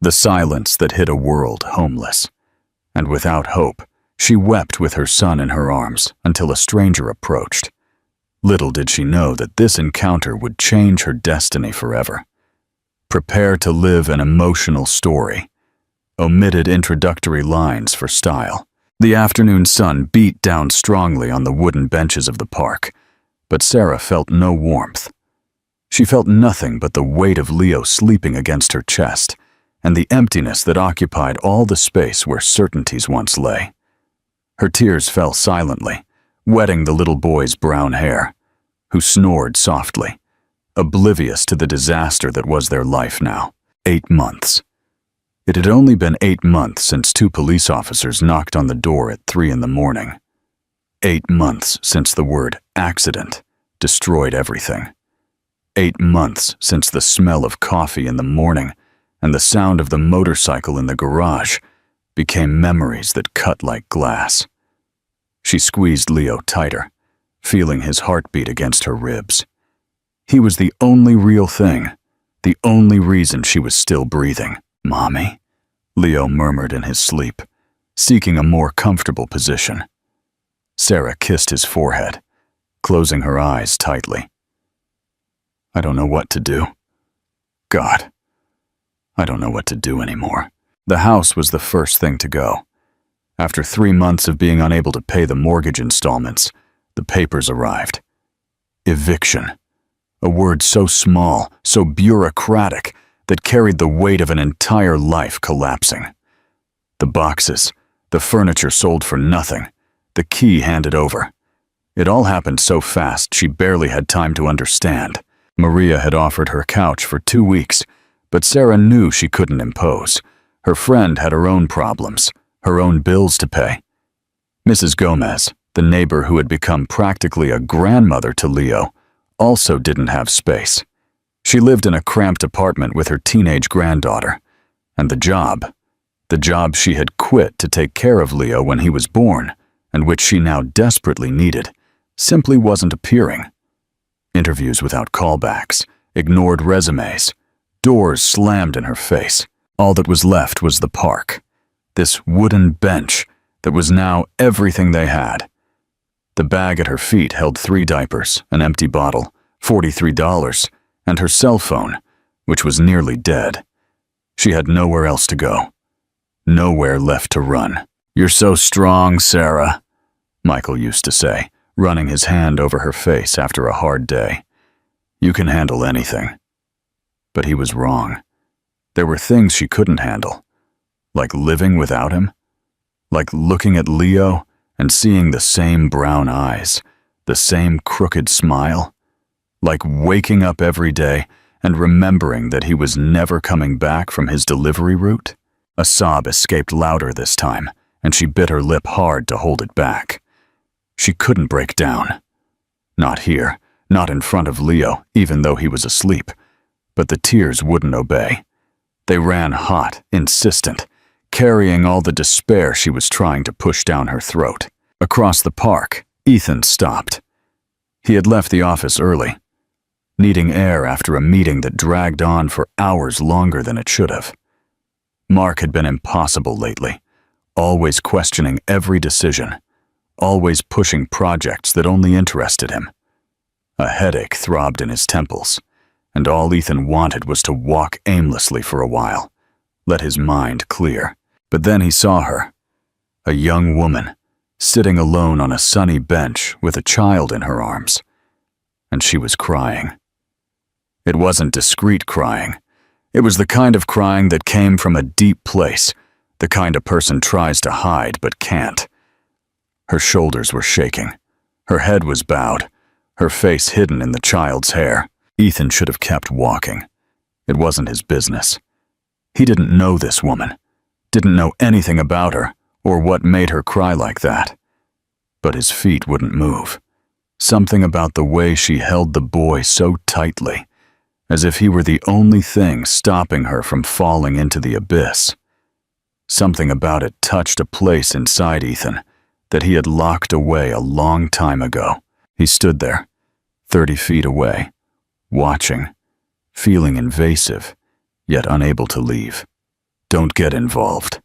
the silence that hid a world homeless. And without hope, she wept with her son in her arms until a stranger approached. Little did she know that this encounter would change her destiny forever. Prepare to live an emotional story. Omitted introductory lines for style. The afternoon sun beat down strongly on the wooden benches of the park, but Sarah felt no warmth. She felt nothing but the weight of Leo sleeping against her chest and the emptiness that occupied all the space where certainties once lay. Her tears fell silently, wetting the little boy's brown hair, who snored softly, oblivious to the disaster that was their life now. 8 months. It had only been 8 months since 2 police officers knocked on the door at 3 in the morning. 8 months since the word accident destroyed everything. 8 months since the smell of coffee in the morning and the sound of the motorcycle in the garage became memories that cut like glass. She squeezed Leo tighter, feeling his heartbeat against her ribs. He was the only real thing, the only reason she was still breathing. "Mommy," Leo murmured in his sleep, seeking a more comfortable position. Sarah kissed his forehead, closing her eyes tightly. "I don't know what to do. God, I don't know what to do anymore." The house was the first thing to go. After 3 months of being unable to pay the mortgage installments, the papers arrived. Eviction. A word so small, so bureaucratic, that carried the weight of an entire life collapsing. The boxes, the furniture sold for nothing, the key handed over. It all happened so fast she barely had time to understand. Maria had offered her couch for 2 weeks, but Sarah knew she couldn't impose. Her friend had her own problems, her own bills to pay. Mrs. Gomez, the neighbor who had become practically a grandmother to Leo, also didn't have space. She lived in a cramped apartment with her teenage granddaughter, and the job she had quit to take care of Leo when he was born, and which she now desperately needed, simply wasn't appearing. Interviews without callbacks, ignored resumes, doors slammed in her face. All that was left was the park, this wooden bench that was now everything they had. The bag at her feet held 3 diapers, an empty bottle, $43, and her cell phone, which was nearly dead. She had nowhere else to go, nowhere left to run. "You're so strong, Sarah," Michael used to say, running his hand over her face after a hard day. "You can handle anything." But he was wrong. There were things she couldn't handle, like living without him, like looking at Leo and seeing the same brown eyes, the same crooked smile, like waking up every day and remembering that he was never coming back from his delivery route. A sob escaped louder this time, and she bit her lip hard to hold it back. She couldn't break down. Not here, not in front of Leo, even though he was asleep. But the tears wouldn't obey. They ran hot, insistent, carrying all the despair she was trying to push down her throat. Across the park, Ethan stopped. He had left the office early, needing air after a meeting that dragged on for hours longer than it should have. Mark had been impossible lately, always questioning every decision, always pushing projects that only interested him. A headache throbbed in his temples, and all Ethan wanted was to walk aimlessly for a while, let his mind clear. But then he saw her, a young woman, sitting alone on a sunny bench with a child in her arms, and she was crying. It wasn't discreet crying. It was the kind of crying that came from a deep place, the kind a person tries to hide but can't. Her shoulders were shaking. Her head was bowed, her face hidden in the child's hair. Ethan should have kept walking. It wasn't his business. He didn't know this woman, didn't know anything about her or what made her cry like that. But his feet wouldn't move. Something about the way she held the boy so tightly, as if he were the only thing stopping her from falling into the abyss. Something about it touched a place inside Ethan that he had locked away a long time ago. He stood there, 30 feet away, watching, feeling invasive, yet unable to leave. Don't get involved.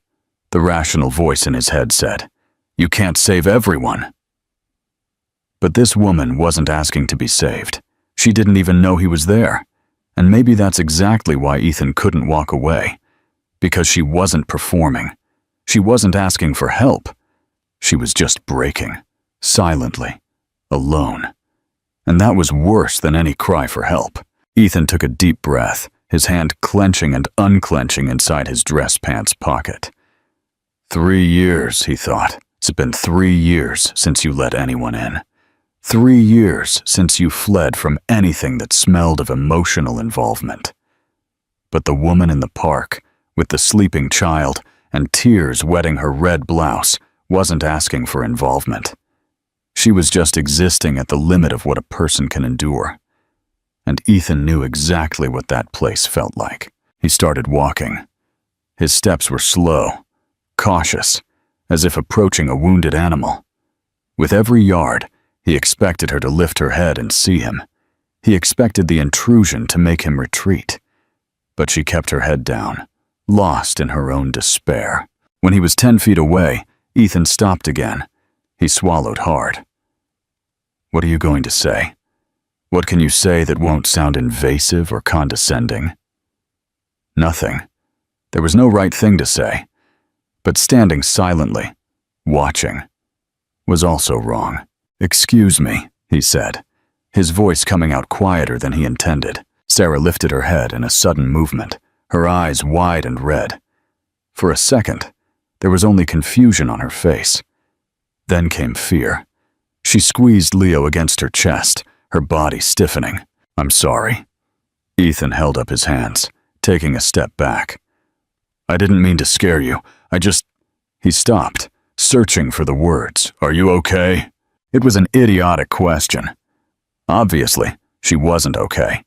The rational voice in his head said, You can't save everyone. But this woman wasn't asking to be saved. She didn't even know he was there. And maybe that's exactly why Ethan couldn't walk away. Because she wasn't performing. She wasn't asking for help. She was just breaking, silently, alone. And that was worse than any cry for help. Ethan took a deep breath, his hand clenching and unclenching inside his dress pants pocket. 3 years, he thought. It's been 3 years since you let anyone in. 3 years since you fled from anything that smelled of emotional involvement. But the woman in the park, with the sleeping child and tears wetting her red blouse, wasn't asking for involvement. She was just existing at the limit of what a person can endure. And Ethan knew exactly what that place felt like. He started walking. His steps were slow, cautious, as if approaching a wounded animal. With every yard, he expected her to lift her head and see him. He expected the intrusion to make him retreat. But she kept her head down, lost in her own despair. When he was 10 feet away, Ethan stopped again. He swallowed hard. What are you going to say? What can you say that won't sound invasive or condescending? Nothing. There was no right thing to say. But standing silently, watching, was also wrong. Excuse me, he said, his voice coming out quieter than he intended. Sarah lifted her head in a sudden movement, her eyes wide and red. For a second, there was only confusion on her face. Then came fear. She squeezed Leo against her chest, her body stiffening. I'm sorry. Ethan held up his hands, taking a step back. I didn't mean to scare you. He stopped, searching for the words. Are you okay? It was an idiotic question. Obviously, she wasn't okay.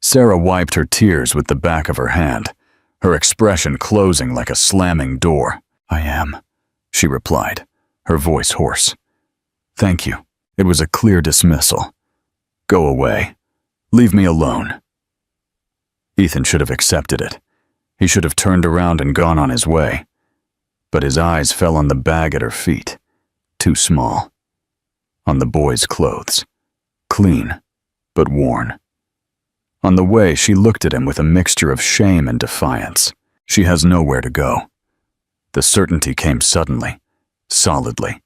Sarah wiped her tears with the back of her hand, her expression closing like a slamming door. I am, she replied, her voice hoarse. Thank you. It was a clear dismissal. Go away. Leave me alone. Ethan should have accepted it. He should have turned around and gone on his way. But his eyes fell on the bag at her feet, too small. On the boy's clothes, clean, but worn. On the way, she looked at him with a mixture of shame and defiance. She has nowhere to go. The certainty came suddenly, solidly.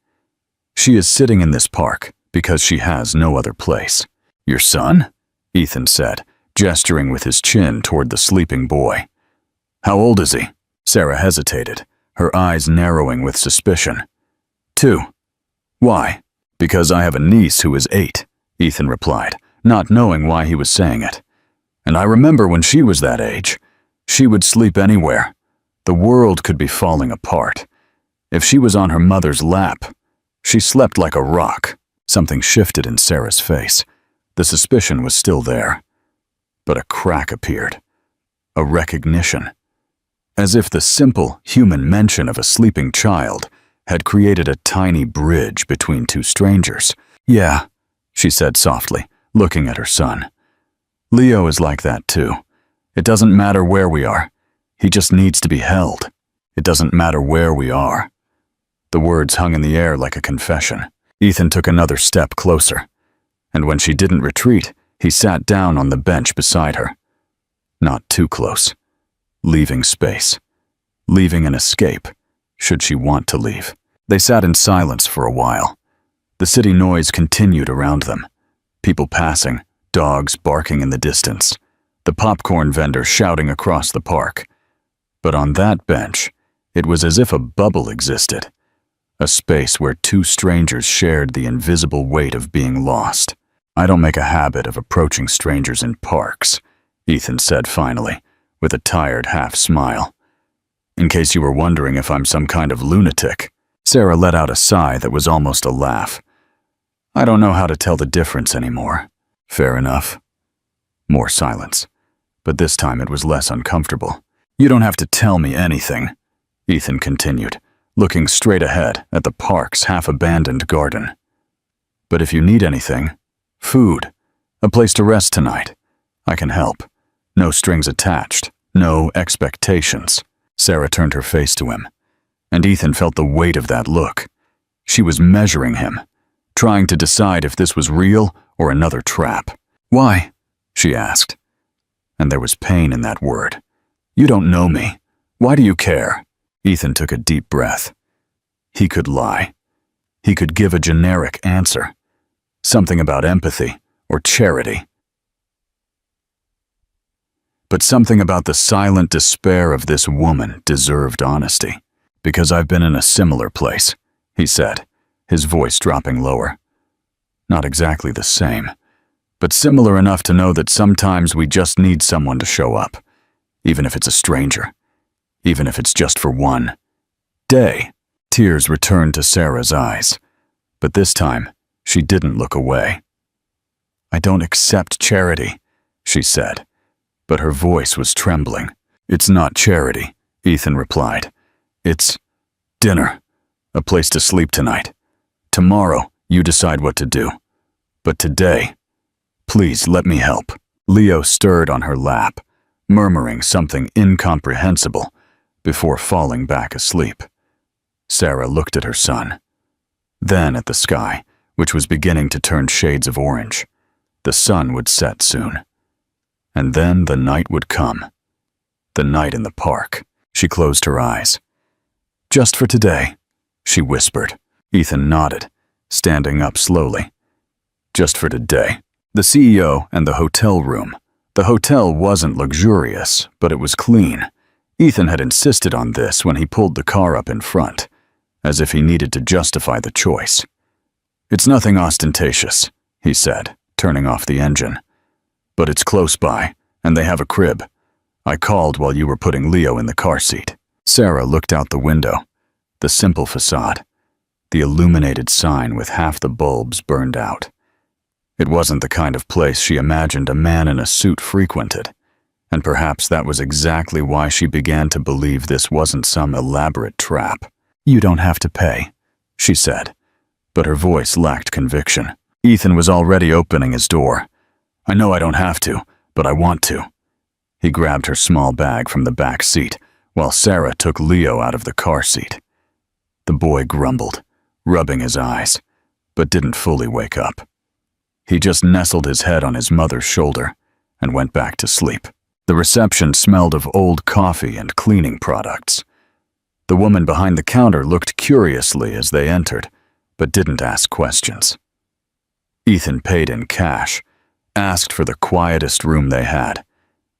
She is sitting in this park because she has no other place. Your son? Ethan said, gesturing with his chin toward the sleeping boy. How old is he? Sarah hesitated, her eyes narrowing with suspicion. 2. Why? Because I have a niece who is 8, Ethan replied, not knowing why he was saying it. And I remember when she was that age. She would sleep anywhere. The world could be falling apart. If she was on her mother's lap, she slept like a rock. Something shifted in Sarah's face. The suspicion was still there. But a crack appeared. A recognition. As if the simple human mention of a sleeping child had created a tiny bridge between two strangers. Yeah, she said softly, looking at her son. Leo is like that too. It doesn't matter where we are. He just needs to be held. It doesn't matter where we are. The words hung in the air like a confession. Ethan took another step closer, and when she didn't retreat, he sat down on the bench beside her. Not too close. Leaving space. Leaving an escape, should she want to leave. They sat in silence for a while. The city noise continued around them. People passing, dogs barking in the distance, the popcorn vendor shouting across the park. But on that bench, it was as if a bubble existed, a space where two strangers shared the invisible weight of being lost. I don't make a habit of approaching strangers in parks, Ethan said finally, with a tired half smile. In case you were wondering if I'm some kind of lunatic. Sarah let out a sigh that was almost a laugh. I don't know how to tell the difference anymore. Fair enough. More silence, but this time it was less uncomfortable. You don't have to tell me anything, Ethan continued, looking straight ahead at the park's half-abandoned garden. But if you need anything, food, a place to rest tonight, I can help. No strings attached, no expectations. Sarah turned her face to him, and Ethan felt the weight of that look. She was measuring him, trying to decide if this was real or another trap. "Why?" she asked. And there was pain in that word. "You don't know me. Why do you care?" Ethan took a deep breath. He could lie. He could give a generic answer. Something about empathy or charity. But something about the silent despair of this woman deserved honesty. "Because I've been in a similar place," he said, his voice dropping lower. Not exactly the same, but similar enough to know that sometimes we just need someone to show up, even if it's a stranger, even if it's just for one day. Tears returned to Sarah's eyes, but this time she didn't look away. "I don't accept charity," she said, but her voice was trembling. "It's not charity," Ethan replied. "It's dinner, a place to sleep tonight. Tomorrow, you decide what to do. But today, please let me help." Leo stirred on her lap, murmuring something incomprehensible before falling back asleep. Sarah looked at her son, then at the sky, which was beginning to turn shades of orange. The sun would set soon. And then the night would come. The night in the park. She closed her eyes. "Just for today," she whispered. Ethan nodded, standing up slowly. Just for today. The CEO and the hotel room. The hotel wasn't luxurious, but it was clean. Ethan had insisted on this when he pulled the car up in front, as if he needed to justify the choice. "It's nothing ostentatious," he said, turning off the engine. "But it's close by, and they have a crib. I called while you were putting Leo in the car seat." Sarah looked out the window. The simple facade. The illuminated sign with half the bulbs burned out. It wasn't the kind of place she imagined a man in a suit frequented, and perhaps that was exactly why she began to believe this wasn't some elaborate trap. "You don't have to pay," she said, but her voice lacked conviction. Ethan was already opening his door. "I know I don't have to, but I want to." He grabbed her small bag from the back seat, while Sarah took Leo out of the car seat. The boy grumbled, rubbing his eyes, but didn't fully wake up. He just nestled his head on his mother's shoulder and went back to sleep. The reception smelled of old coffee and cleaning products. The woman behind the counter looked curiously as they entered, but didn't ask questions. Ethan paid in cash, asked for the quietest room they had,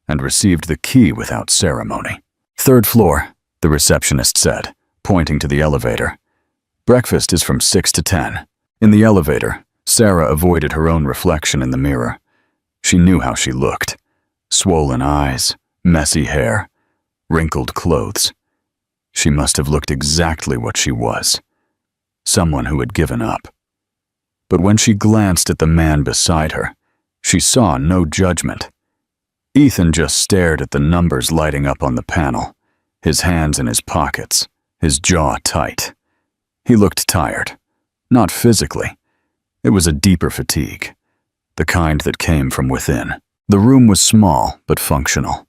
and received the key without ceremony. "Third floor," the receptionist said, pointing to the elevator. "Breakfast is from 6 to 10. In the elevator, Sarah avoided her own reflection in the mirror. She knew how she looked. Swollen eyes, messy hair, wrinkled clothes. She must have looked exactly what she was. Someone who had given up. But when she glanced at the man beside her, she saw no judgment. Ethan just stared at the numbers lighting up on the panel, his hands in his pockets, his jaw tight. He looked tired. Not physically. It was a deeper fatigue, the kind that came from within. The room was small but functional.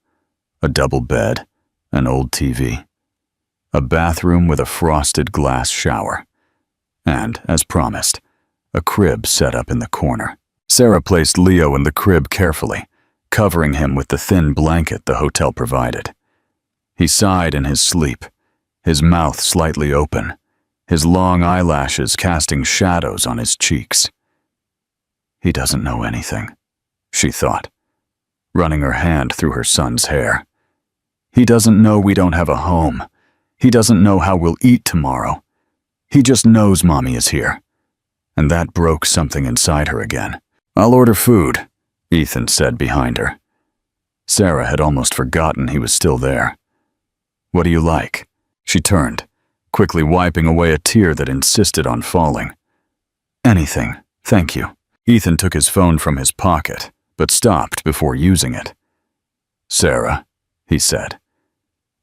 A double bed, an old TV, a bathroom with a frosted glass shower, and, as promised, a crib set up in the corner. Sarah placed Leo in the crib carefully, covering him with the thin blanket the hotel provided. He sighed in his sleep, his mouth slightly open, his long eyelashes casting shadows on his cheeks. He doesn't know anything, she thought, running her hand through her son's hair. He doesn't know we don't have a home. He doesn't know how we'll eat tomorrow. He just knows Mommy is here. And that broke something inside her again. "I'll order food," Ethan said behind her. Sarah had almost forgotten he was still there. "What do you like?" She turned, quickly wiping away a tear that insisted on falling. "Anything, thank you." Ethan took his phone from his pocket, but stopped before using it. "Sarah," he said,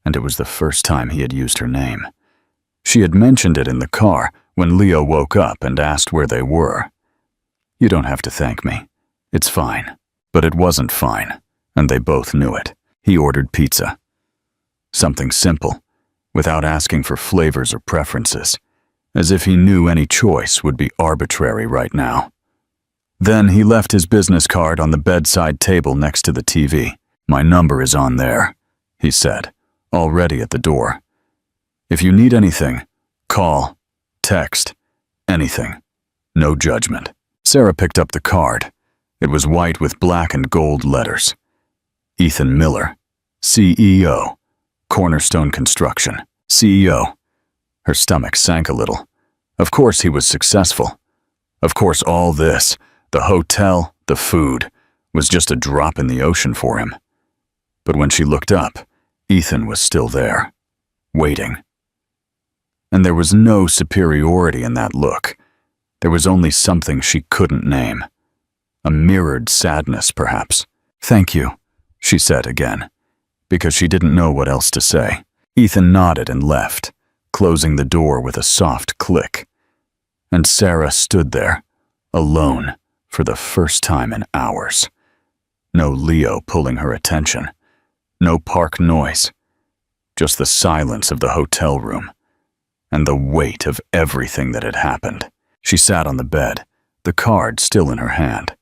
and it was the first time he had used her name. She had mentioned it in the car when Leo woke up and asked where they were. "You don't have to thank me. It's fine." But it wasn't fine, and they both knew it. He ordered pizza. Something simple, without asking for flavors or preferences, as if he knew any choice would be arbitrary right now. Then he left his business card on the bedside table next to the TV. "My number is on there," he said, already at the door. "If you need anything, call, text, anything. No judgment." Sarah picked up the card. It was white with black and gold letters. Ethan Miller, CEO, Cornerstone Construction, CEO. Her stomach sank a little. Of course he was successful. Of course all this, the hotel, the food, was just a drop in the ocean for him. But when she looked up, Ethan was still there, waiting. And there was no superiority in that look. There was only something she couldn't name. A mirrored sadness, perhaps. "Thank you," she said again, because she didn't know what else to say. Ethan nodded and left, closing the door with a soft click. And Sarah stood there, alone, for the first time in hours. No Leo pulling her attention. No park noise. Just the silence of the hotel room. And the weight of everything that had happened. She sat on the bed, the card still in her hand.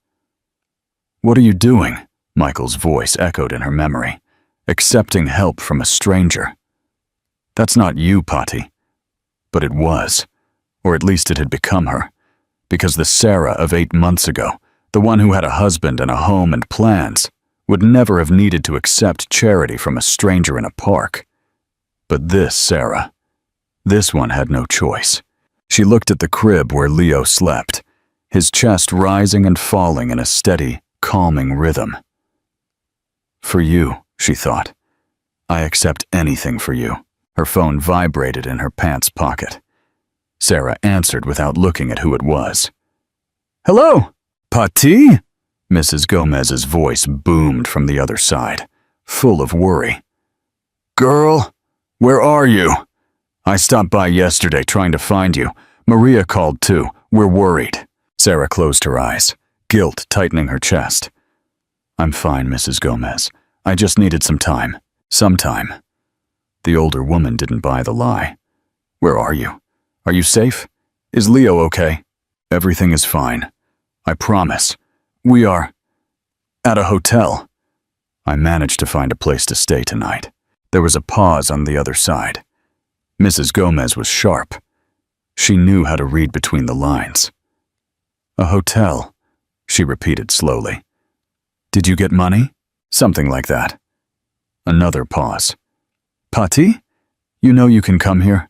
"What are you doing?" Michael's voice echoed in her memory. "Accepting help from a stranger. That's not you, Patty." But it was, or at least it had become her, because the Sarah of 8 months ago, the one who had a husband and a home and plans, would never have needed to accept charity from a stranger in a park. But this Sarah, this one had no choice. She looked at the crib where Leo slept, his chest rising and falling in a steady, calming rhythm. "For you," she thought. "I accept anything for you." Her phone vibrated in her pants pocket. Sarah answered without looking at who it was. "Hello, Patty?" Mrs. Gomez's voice boomed from the other side, full of worry. "Girl, where are you? I stopped by yesterday trying to find you. Maria called too. We're worried." Sarah closed her eyes, guilt tightening her chest. "I'm fine, Mrs. Gomez. I just needed some time. Some time." The older woman didn't buy the lie. "Where are you? Are you safe? Is Leo okay?" "Everything is fine. I promise. We are at a hotel. I managed to find a place to stay tonight." There was a pause on the other side. Mrs. Gomez was sharp. She knew how to read between the lines. "A hotel," she repeated slowly. "Did you get money?" "Something like that." Another pause. "Patty? You know you can come here?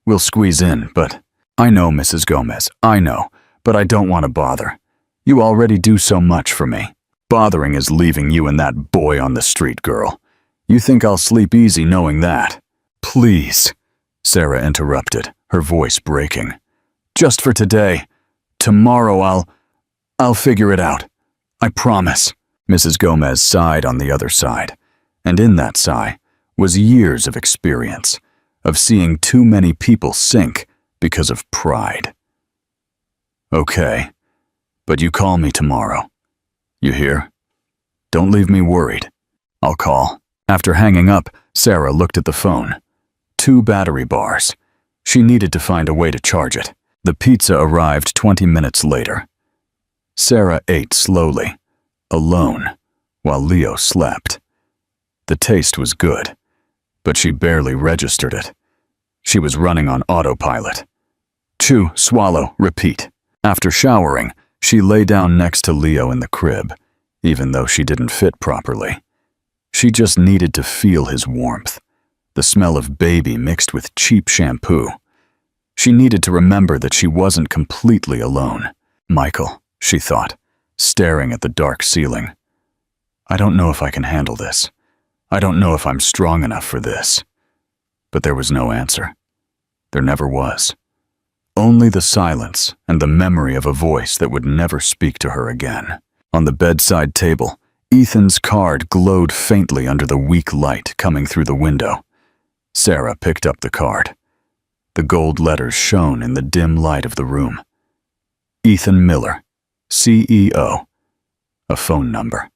We'll squeeze in, but—" "I know, Mrs. Gomez, I know, but I don't want to bother. You already do so much for me. Bothering is leaving you and that boy on the street, girl. You think I'll sleep easy knowing that?" "Please," Sarah interrupted, her voice breaking. "Just for today. Tomorrow I'll figure it out. I promise." Mrs. Gomez sighed on the other side, and in that sigh was years of experience, of seeing too many people sink because of pride. "Okay, but you call me tomorrow. You hear? Don't leave me worried. I'll call." After hanging up, Sarah looked at the phone. 2 battery bars. She needed to find a way to charge it. The pizza arrived 20 minutes later. Sarah ate slowly, alone, while Leo slept. The taste was good, but she barely registered it. She was running on autopilot. Chew, swallow, repeat. After showering, she lay down next to Leo in the crib, even though she didn't fit properly. She just needed to feel his warmth, the smell of baby mixed with cheap shampoo. She needed to remember that she wasn't completely alone. "Michael," she thought, staring at the dark ceiling. "I don't know if I can handle this. I don't know if I'm strong enough for this." But there was no answer. There never was. Only the silence and the memory of a voice that would never speak to her again. On the bedside table, Ethan's card glowed faintly under the weak light coming through the window. Sarah picked up the card. The gold letters shone in the dim light of the room. Ethan Miller, CEO. A phone number.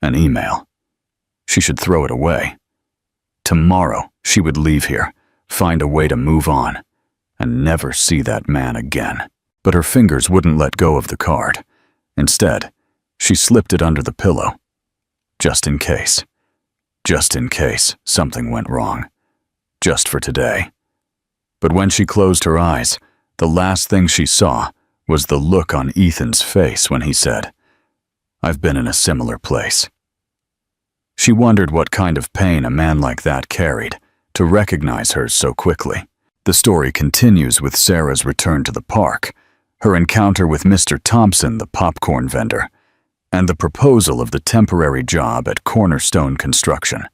An email. she should throw it away. Tomorrow, she would leave here, find a way to move on, and never see that man again. But her fingers wouldn't let go of the card. Instead, she slipped it under the pillow. Just in case. Just in case something went wrong. Just for today. But when she closed her eyes, the last thing she saw was the look on Ethan's face when he said, "I've been in a similar place." She wondered what kind of pain a man like that carried to recognize hers so quickly. The story continues with Sarah's return to the park, her encounter with Mr. Thompson, the popcorn vendor, and the proposal of the temporary job at Cornerstone Construction,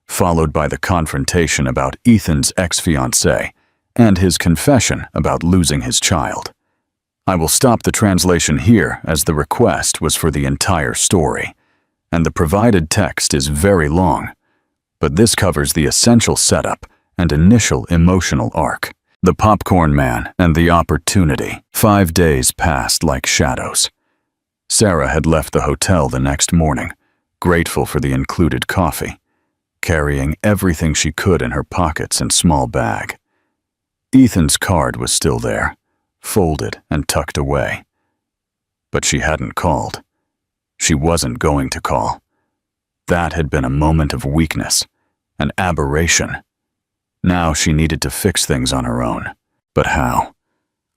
followed by the confrontation about Ethan's ex-fiancée and his confession about losing his child. I will stop the translation here as the request was for the entire story, and the provided text is very long, but this covers the essential setup and initial emotional arc. The popcorn man and the opportunity. 5 days passed like shadows. Sarah had left the hotel the next morning, grateful for the included coffee, carrying everything she could in her pockets and small bag. Ethan's card was still there, folded and tucked away. But she hadn't called. She wasn't going to call. That had been a moment of weakness, an aberration. Now she needed to fix things on her own. But how?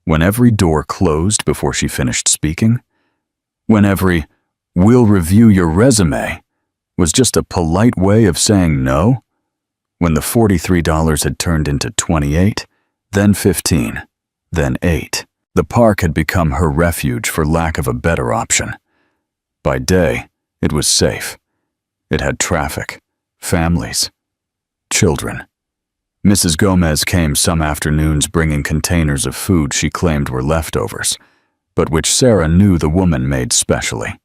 When every door closed before she finished speaking? When every, "We'll review your resume," was just a polite way of saying no? When the $43 had turned into 28, then 15, then 8. The park had become her refuge for lack of a better option. By day, it was safe. It had traffic, families, children. Mrs. Gomez came some afternoons bringing containers of food she claimed were leftovers, but which Sarah knew the woman made specially.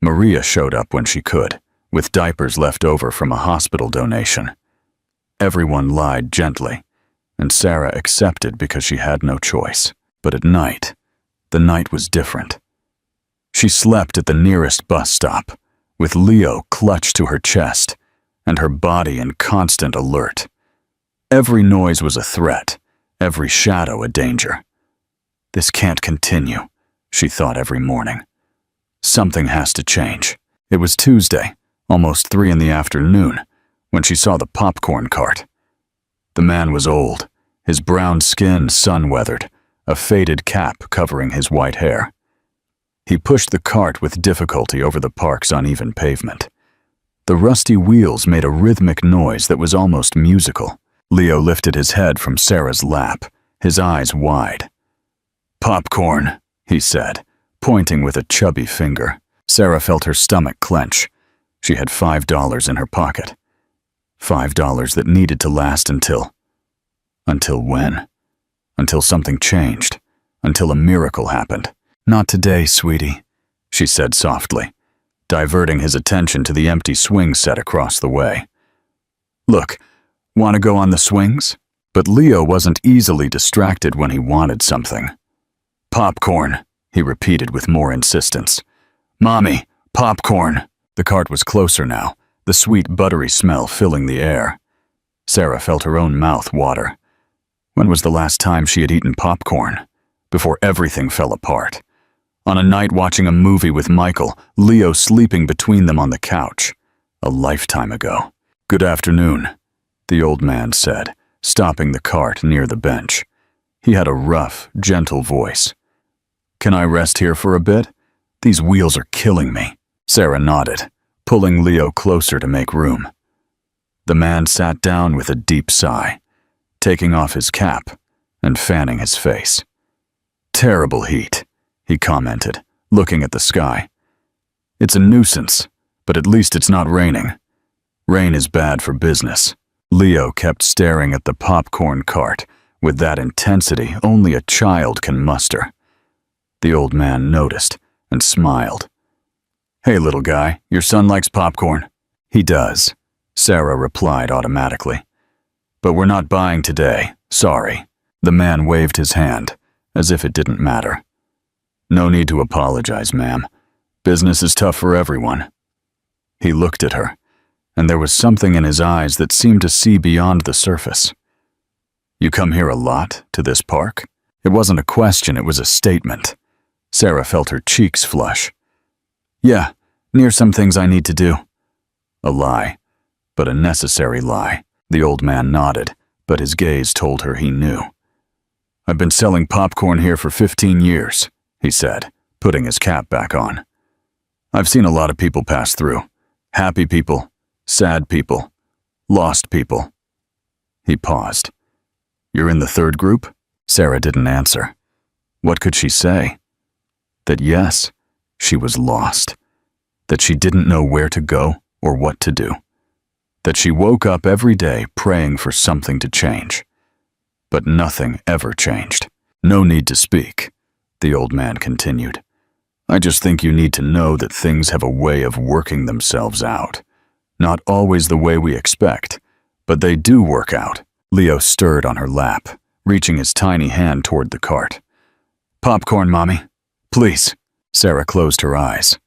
Maria showed up when she could, with diapers left over from a hospital donation. Everyone lied gently, and Sarah accepted because she had no choice. But at night, the night was different. She slept at the nearest bus stop, with Leo clutched to her chest and her body in constant alert. Every noise was a threat, every shadow a danger. This can't continue, she thought every morning. Something has to change. It was Tuesday, almost 3 in the afternoon, when she saw the popcorn cart. The man was old, his brown skin sun-weathered, a faded cap covering his white hair. He pushed the cart with difficulty over the park's uneven pavement. The rusty wheels made a rhythmic noise that was almost musical. Leo lifted his head from Sarah's lap, his eyes wide. "Popcorn," he said, pointing with a chubby finger. Sarah felt her stomach clench. She had $5 in her pocket. $5 that needed to last until when? Until something changed. Until a miracle happened. "Not today, sweetie," she said softly, diverting his attention to the empty swing set across the way. "Look, want to go on the swings?" But Leo wasn't easily distracted when he wanted something. "Popcorn," he repeated with more insistence. "Mommy, popcorn." The cart was closer now, the sweet buttery smell filling the air. Sarah felt her own mouth water. When was the last time she had eaten popcorn? Before everything fell apart. On a night watching a movie with Michael, Leo sleeping between them on the couch. A lifetime ago. "Good afternoon," the old man said, stopping the cart near the bench. He had a rough, gentle voice. "Can I rest here for a bit? These wheels are killing me." Sarah nodded, pulling Leo closer to make room. The man sat down with a deep sigh, taking off his cap and fanning his face. "Terrible heat," he commented, looking at the sky. "It's a nuisance, but at least it's not raining. Rain is bad for business." Leo kept staring at the popcorn cart with that intensity only a child can muster. The old man noticed and smiled. "Hey, little guy, your son likes popcorn?" "He does," Sarah replied automatically. "But we're not buying today, sorry." The man waved his hand, as if it didn't matter. "No need to apologize, ma'am. Business is tough for everyone." He looked at her, and there was something in his eyes that seemed to see beyond the surface. "You come here a lot, to this park?" It wasn't a question, it was a statement. Sarah felt her cheeks flush. "Yeah, near some things I need to do." A lie, but a necessary lie. The old man nodded, but his gaze told her he knew. "I've been selling popcorn here for 15 years, he said, putting his cap back on. "I've seen a lot of people pass through. Happy people, sad people, lost people." He paused. "You're in the third group?" Sarah didn't answer. What could she say? That yes, she was lost. That she didn't know where to go or what to do. That she woke up every day praying for something to change. But nothing ever changed. "No need to speak," the old man continued. "I just think you need to know that things have a way of working themselves out. Not always the way we expect, but they do work out." Leo stirred on her lap, reaching his tiny hand toward the cart. "Popcorn, Mommy. Please." Sarah closed her eyes.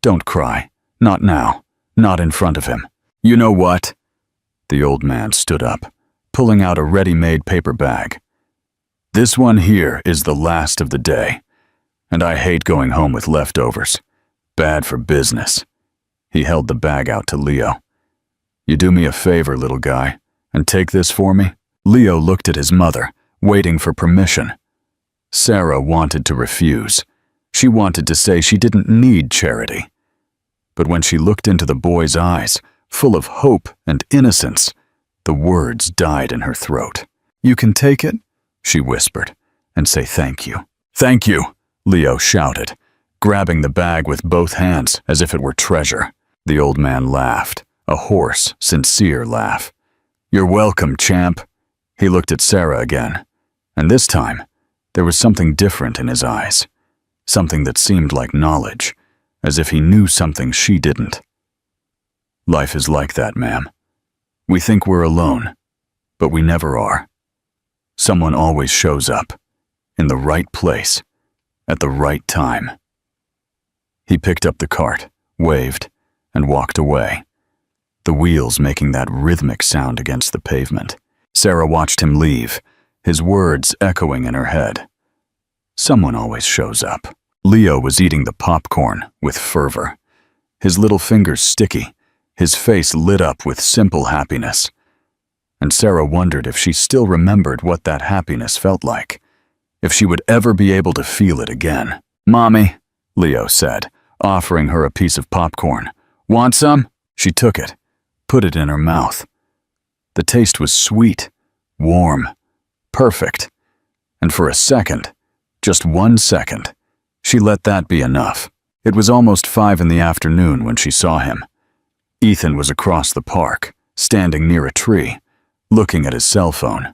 "Don't cry. Not now. Not in front of him. You know what?" The old man stood up, pulling out a ready-made paper bag. "This one here is the last of the day, and I hate going home with leftovers. Bad for business." He held the bag out to Leo. "You do me a favor, little guy, and take this for me?" Leo looked at his mother, waiting for permission. Sarah wanted to refuse. She wanted to say she didn't need charity. But when she looked into the boy's eyes, full of hope and innocence, the words died in her throat. "You can take it," she whispered, "and say thank you." "Thank you," Leo shouted, grabbing the bag with both hands as if it were treasure. The old man laughed, a hoarse, sincere laugh. "You're welcome, champ." He looked at Sarah again, and this time, there was something different in his eyes, something that seemed like knowledge, as if he knew something she didn't. "Life is like that, ma'am. We think we're alone, but we never are. Someone always shows up, in the right place, at the right time." He picked up the cart, waved, and walked away, the wheels making that rhythmic sound against the pavement. Sarah watched him leave, his words echoing in her head. Someone always shows up. Leo was eating the popcorn with fervor, his little fingers sticky, his face lit up with simple happiness. And Sarah wondered if she still remembered what that happiness felt like, if she would ever be able to feel it again. "Mommy," Leo said, offering her a piece of popcorn. "Want some?" She took it, put it in her mouth. The taste was sweet, warm, perfect. And for a second, just 1 second, she let that be enough. It was almost 5 in the afternoon when she saw him. Ethan was across the park, standing near a tree, looking at his cell phone.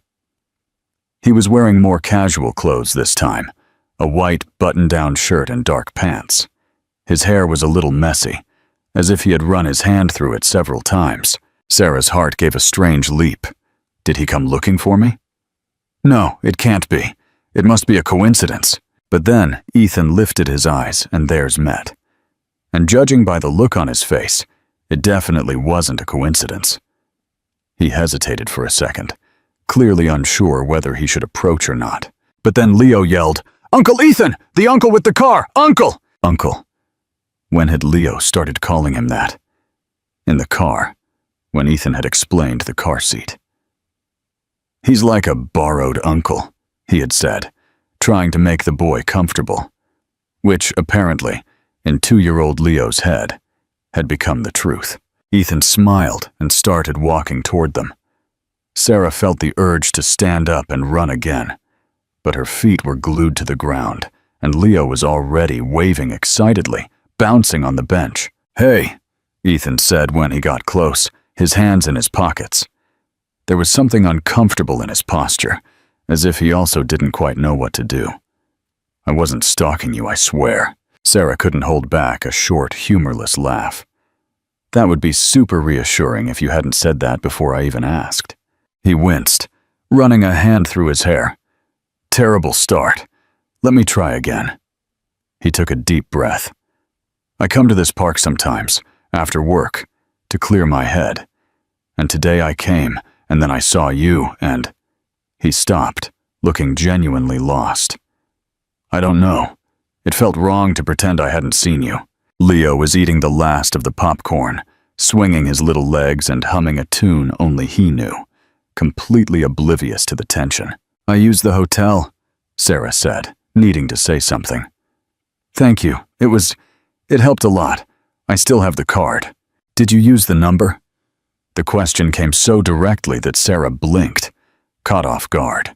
He was wearing more casual clothes this time, a white button-down shirt and dark pants. His hair was a little messy, as if he had run his hand through it several times. Sarah's heart gave a strange leap. Did he come looking for me? No, it can't be. It must be a coincidence. But then Ethan lifted his eyes and theirs met. And judging by the look on his face, it definitely wasn't a coincidence. He hesitated for a second, clearly unsure whether he should approach or not. But then Leo yelled, "Uncle Ethan! The uncle with the car! Uncle!" Uncle. When had Leo started calling him that? In the car, when Ethan had explained the car seat. "He's like a borrowed uncle," he had said, trying to make the boy comfortable, which apparently, in 2-year-old Leo's head, had become the truth. Ethan smiled and started walking toward them. Sarah felt the urge to stand up and run again, but her feet were glued to the ground, and Leo was already waving excitedly, bouncing on the bench. "Hey," Ethan said when he got close, his hands in his pockets. There was something uncomfortable in his posture, as if he also didn't quite know what to do. "I wasn't stalking you, I swear." Sarah couldn't hold back a short, humorless laugh. "That would be super reassuring if you hadn't said that before I even asked." He winced, running a hand through his hair. "Terrible start. Let me try again." He took a deep breath. "I come to this park sometimes, after work, to clear my head. And today I came, and then I saw you, and—" He stopped, looking genuinely lost. "I don't know. It felt wrong to pretend I hadn't seen you." Leo was eating the last of the popcorn, swinging his little legs and humming a tune only he knew, completely oblivious to the tension. "I used the hotel," Sarah said, needing to say something. "Thank you. It helped a lot. I still have the card. Did you use the number?" The question came so directly that Sarah blinked, caught off guard.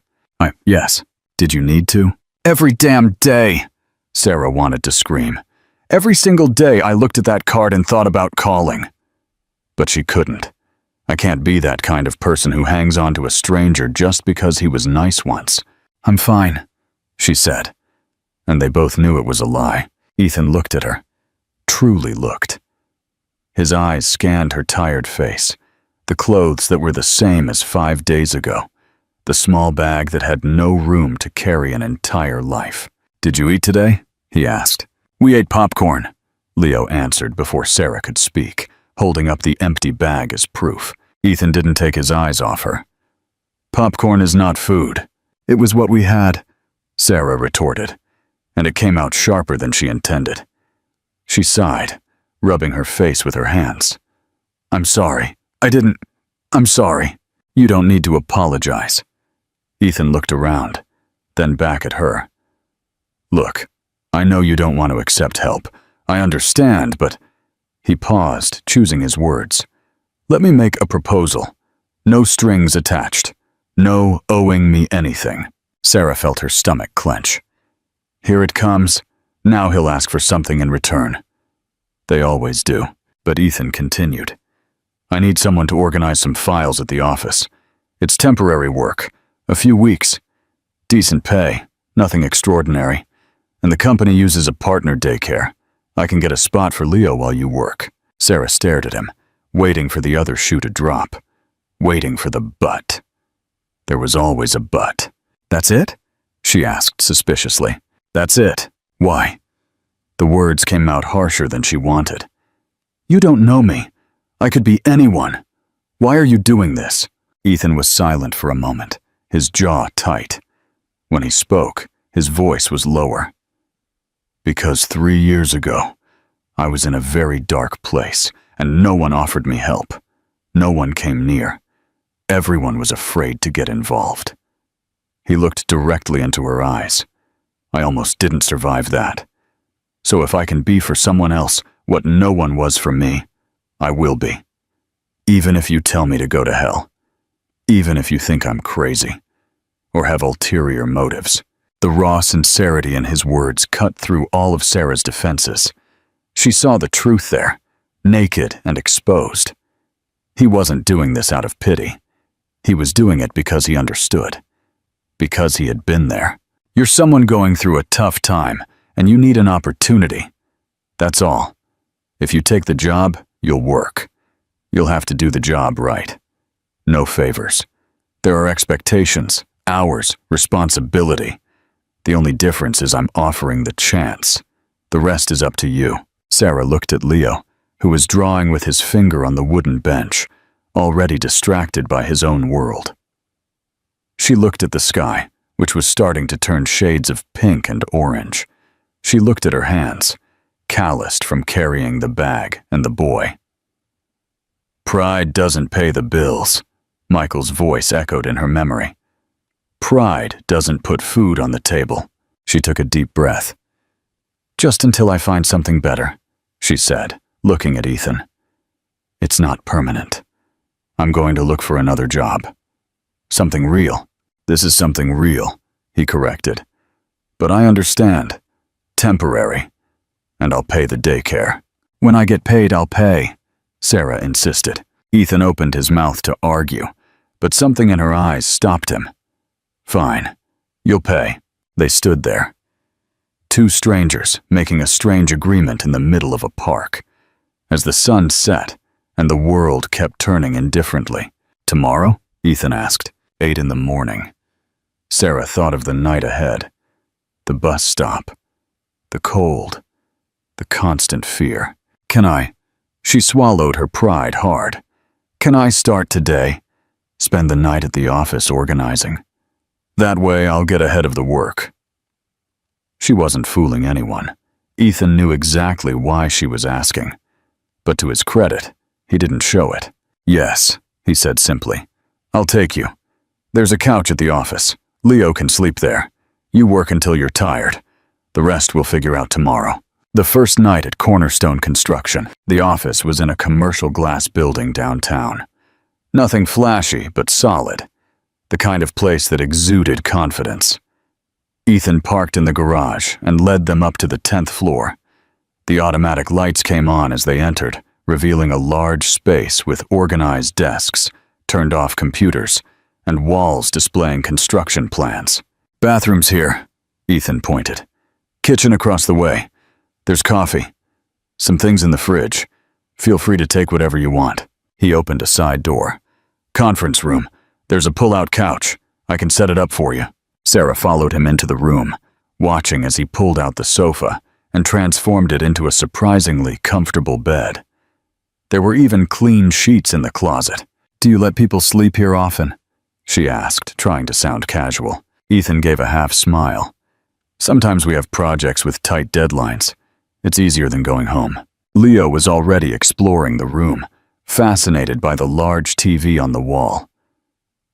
Yes. Did you need to?" "Every damn day," Sarah wanted to scream. "Every single day I looked at that card and thought about calling." But she couldn't. I can't be that kind of person who hangs on to a stranger just because he was nice once. "I'm fine," she said. And they both knew it was a lie. Ethan looked at her. Truly looked. His eyes scanned her tired face, the clothes that were the same as 5 days ago, the small bag that had no room to carry an entire life. "Did you eat today?" he asked. "We ate popcorn," Leo answered before Sarah could speak, holding up the empty bag as proof. Ethan didn't take his eyes off her. "Popcorn is not food. It was what we had," Sarah retorted, and it came out sharper than she intended. She sighed, rubbing her face with her hands. "I'm sorry. I'm sorry. You don't need to apologize." Ethan looked around, then back at her. "Look, I know you don't want to accept help. I understand, but—" He paused, choosing his words. "Let me make a proposal. No strings attached. No owing me anything." Sarah felt her stomach clench. Here it comes. Now he'll ask for something in return. They always do. But Ethan continued. "I need someone to organize some files at the office. It's temporary work. A few weeks. Decent pay. Nothing extraordinary. And the company uses a partner daycare. I can get a spot for Leo while you work." Sarah stared at him, waiting for the other shoe to drop. Waiting for the but. There was always a but. "That's it?" she asked suspiciously. "That's it. Why?" The words came out harsher than she wanted. "You don't know me. I could be anyone. Why are you doing this?" Ethan was silent for a moment, his jaw tight. When he spoke, his voice was lower. "Because 3 years ago, I was in a very dark place, and no one offered me help. No one came near. Everyone was afraid to get involved." He looked directly into her eyes. "I almost didn't survive that. So if I can be for someone else what no one was for me, I will be. Even if you tell me to go to hell. Even if you think I'm crazy. Or have ulterior motives." The raw sincerity in his words cut through all of Sarah's defenses. She saw the truth there, naked and exposed. He wasn't doing this out of pity. He was doing it because he understood. Because he had been there. You're someone going through a tough time, and you need an opportunity. That's all. If you take the job, you'll work. You'll have to do the job right. No favors. There are expectations, hours, responsibility. The only difference is I'm offering the chance. The rest is up to you." Sarah looked at Leo, who was drawing with his finger on the wooden bench, already distracted by his own world. She looked at the sky, which was starting to turn shades of pink and orange. She looked at her hands, calloused from carrying the bag and the boy. "Pride doesn't pay the bills," Michael's voice echoed in her memory. "Pride doesn't put food on the table." She took a deep breath. "Just until I find something better," she said, looking at Ethan. "It's not permanent. I'm going to look for another job. Something real." "This is something real," he corrected. "But I understand. Temporary. And I'll pay the daycare." "When I get paid, I'll pay," Sarah insisted. Ethan opened his mouth to argue, but something in her eyes stopped him. "Fine. You'll pay." They stood there. Two strangers making a strange agreement in the middle of a park. As the sun set and the world kept turning indifferently. "Tomorrow?" Ethan asked. 8 in the morning. Sarah thought of the night ahead. The bus stop. The cold. The constant fear. "Can I She swallowed her pride hard. "Can I start today? Spend the night at the office organizing. That way I'll get ahead of the work." She wasn't fooling anyone. Ethan knew exactly why she was asking. But to his credit, he didn't show it. "Yes," he said simply. "I'll take you. There's a couch at the office. Leo can sleep there. You work until you're tired. The rest we'll figure out tomorrow." The first night at Cornerstone Construction, the office was in a commercial glass building downtown. Nothing flashy, but solid. The kind of place that exuded confidence. Ethan parked in the garage and led them up to the 10th floor. The automatic lights came on as they entered, revealing a large space with organized desks, turned-off computers, and walls displaying construction plans. "Bathroom's here," Ethan pointed. "Kitchen across the way. There's coffee. Some things in the fridge. Feel free to take whatever you want." He opened a side door. "Conference room. There's a pull-out couch. I can set it up for you." Sarah followed him into the room, watching as he pulled out the sofa and transformed it into a surprisingly comfortable bed. There were even clean sheets in the closet. "Do you let people sleep here often?" she asked, trying to sound casual. Ethan gave a half smile. "Sometimes we have projects with tight deadlines. It's easier than going home." Leo was already exploring the room, fascinated by the large TV on the wall.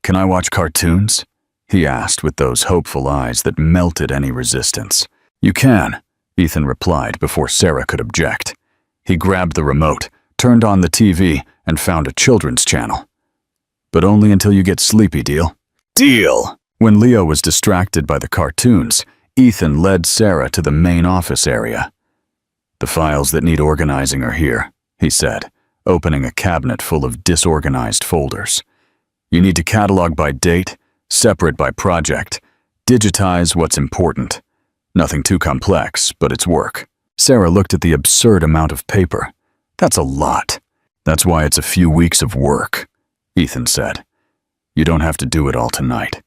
"Can I watch cartoons?" he asked with those hopeful eyes that melted any resistance. "You can," Ethan replied before Sarah could object. He grabbed the remote, turned on the TV, and found a children's channel. "But only until you get sleepy, deal?" "Deal!" When Leo was distracted by the cartoons, Ethan led Sarah to the main office area. "The files that need organizing are here," he said, opening a cabinet full of disorganized folders. "You need to catalog by date, separate by project, digitize what's important. Nothing too complex, but it's work." Sarah looked at the absurd amount of paper. "That's a lot." "That's why it's a few weeks of work," Ethan said. "You don't have to do it all tonight.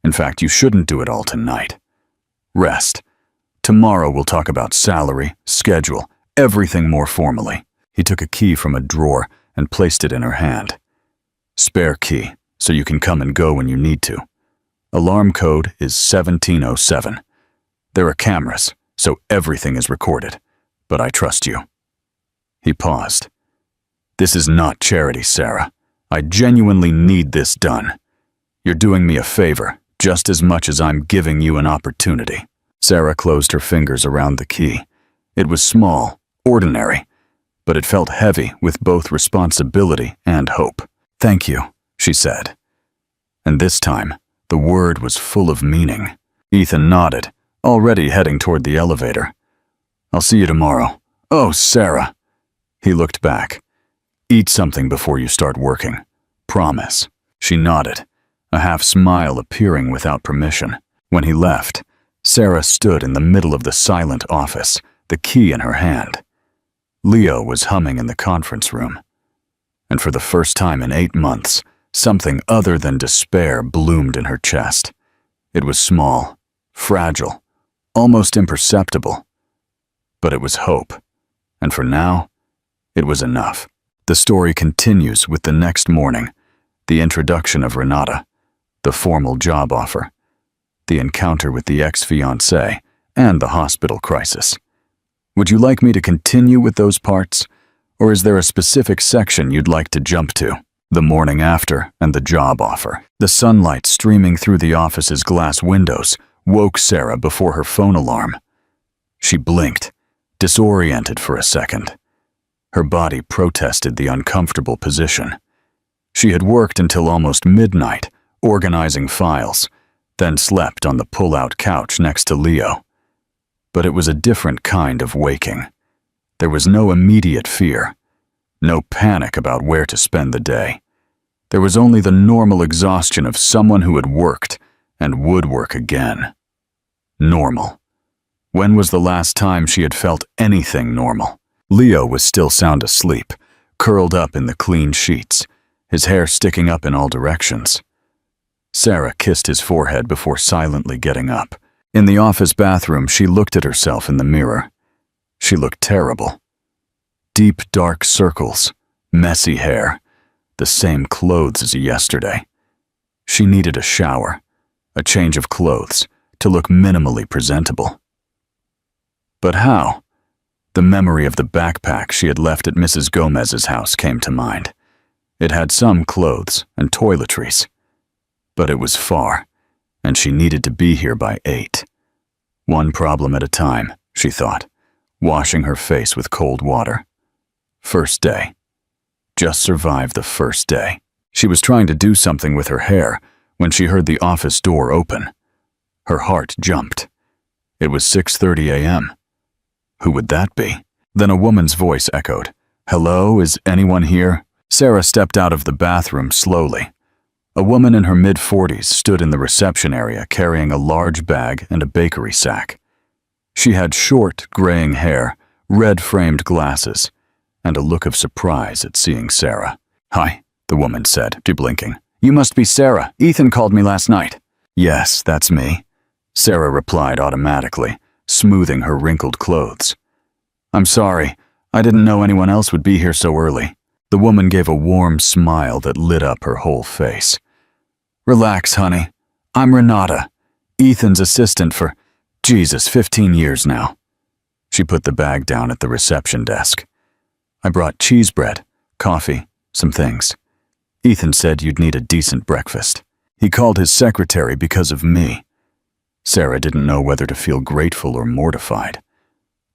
In fact, you shouldn't do it all tonight. Rest. Tomorrow we'll talk about salary, schedule, everything more formally." He took a key from a drawer and placed it in her hand. "Spare key, so you can come and go when you need to. Alarm code is 1707. There are cameras, so everything is recorded, but I trust you." He paused. "This is not charity, Sarah. I genuinely need this done. You're doing me a favor, just as much as I'm giving you an opportunity." Sarah closed her fingers around the key. It was small, ordinary, but it felt heavy with both responsibility and hope. "Thank you," she said. And this time, the word was full of meaning. Ethan nodded, already heading toward the elevator. "I'll see you tomorrow." "Oh, Sarah." He looked back. "Eat something before you start working. Promise." She nodded, a half smile appearing without permission. When he left, Sarah stood in the middle of the silent office, the key in her hand. Leo was humming in the conference room. And for the first time in 8 months, something other than despair bloomed in her chest. It was small, fragile, almost imperceptible. But it was hope. And for now, it was enough. The story continues with the next morning, the introduction of Renata, the formal job offer, the encounter with the ex-fiancé, and the hospital crisis. Would you like me to continue with those parts, or is there a specific section you'd like to jump to? The morning after and the job offer. The sunlight streaming through the office's glass windows woke Sarah before her phone alarm. She blinked, disoriented for a second. Her body protested the uncomfortable position. She had worked until almost midnight, organizing files, then slept on the pull-out couch next to Leo. But it was a different kind of waking. There was no immediate fear, no panic about where to spend the day. There was only the normal exhaustion of someone who had worked and would work again. Normal. When was the last time she had felt anything normal? Leo was still sound asleep, curled up in the clean sheets, his hair sticking up in all directions. Sarah kissed his forehead before silently getting up. In the office bathroom, she looked at herself in the mirror. She looked terrible. deep, dark circles, messy hair, the same clothes as yesterday. She needed a shower, a change of clothes, to look minimally presentable. But how? The memory of the backpack she had left at Mrs. Gomez's house came to mind. It had some clothes and toiletries. But it was far, and she needed to be here by 8. One problem at a time, she thought, washing her face with cold water. First day. Just survived the first day. She was trying to do something with her hair when she heard the office door open. Her heart jumped. It was 6:30 a.m. Who would that be? Then a woman's voice echoed. "Hello, is anyone here?" Sarah stepped out of the bathroom slowly. A woman in her mid-40s stood in the reception area carrying a large bag and a bakery sack. She had short, graying hair, red-framed glasses, and a look of surprise at seeing Sarah. "Hi," the woman said, blinking. "You must be Sarah. Ethan called me last night." "Yes, that's me," Sarah replied automatically, smoothing her wrinkled clothes. "I'm sorry. I didn't know anyone else would be here so early." The woman gave a warm smile that lit up her whole face. "Relax, honey. I'm Renata, Ethan's assistant for, 15 years now." She put the bag down at the reception desk. "I brought cheese bread, coffee, some things. Ethan said you'd need a decent breakfast. He called his secretary because of me." Sarah didn't know whether to feel grateful or mortified.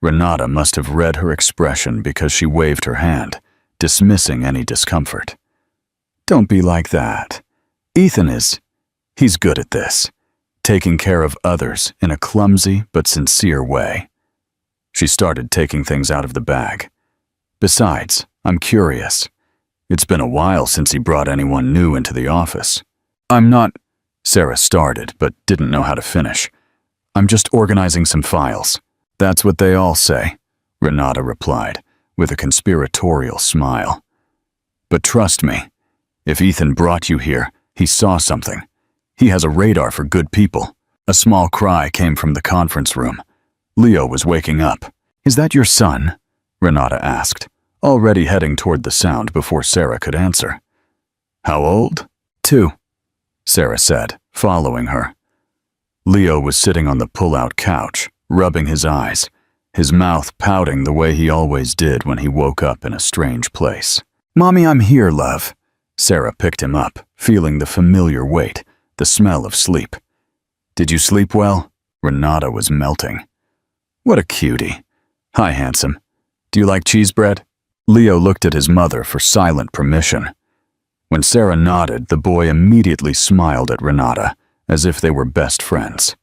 Renata must have read her expression because she waved her hand, dismissing any discomfort. "Don't be like that. Ethan he's good at this, taking care of others in a clumsy but sincere way." She started taking things out of the bag. "Besides, I'm curious. It's been a while since he brought anyone new into the office." "I'm not," Sarah started but didn't know how to finish. "I'm just organizing some files." "That's what they all say," Renata replied, with a conspiratorial smile. "But trust me, if Ethan brought you here, he saw something. He has a radar for good people." A small cry came from the conference room. Leo was waking up. "Is that your son?" Renata asked, already heading toward the sound before Sarah could answer. "How old?" 2, Sarah said, following her. Leo was sitting on the pull-out couch, rubbing his eyes, his mouth pouting the way he always did when he woke up in a strange place. "Mommy, I'm here, love." Sarah picked him up, feeling the familiar weight, the smell of sleep. "Did you sleep well?" Renata was melting. "What a cutie. Hi, handsome. Do you like cheese bread?" Leo looked at his mother for silent permission. When Sarah nodded, the boy immediately smiled at Renata, as if they were best friends.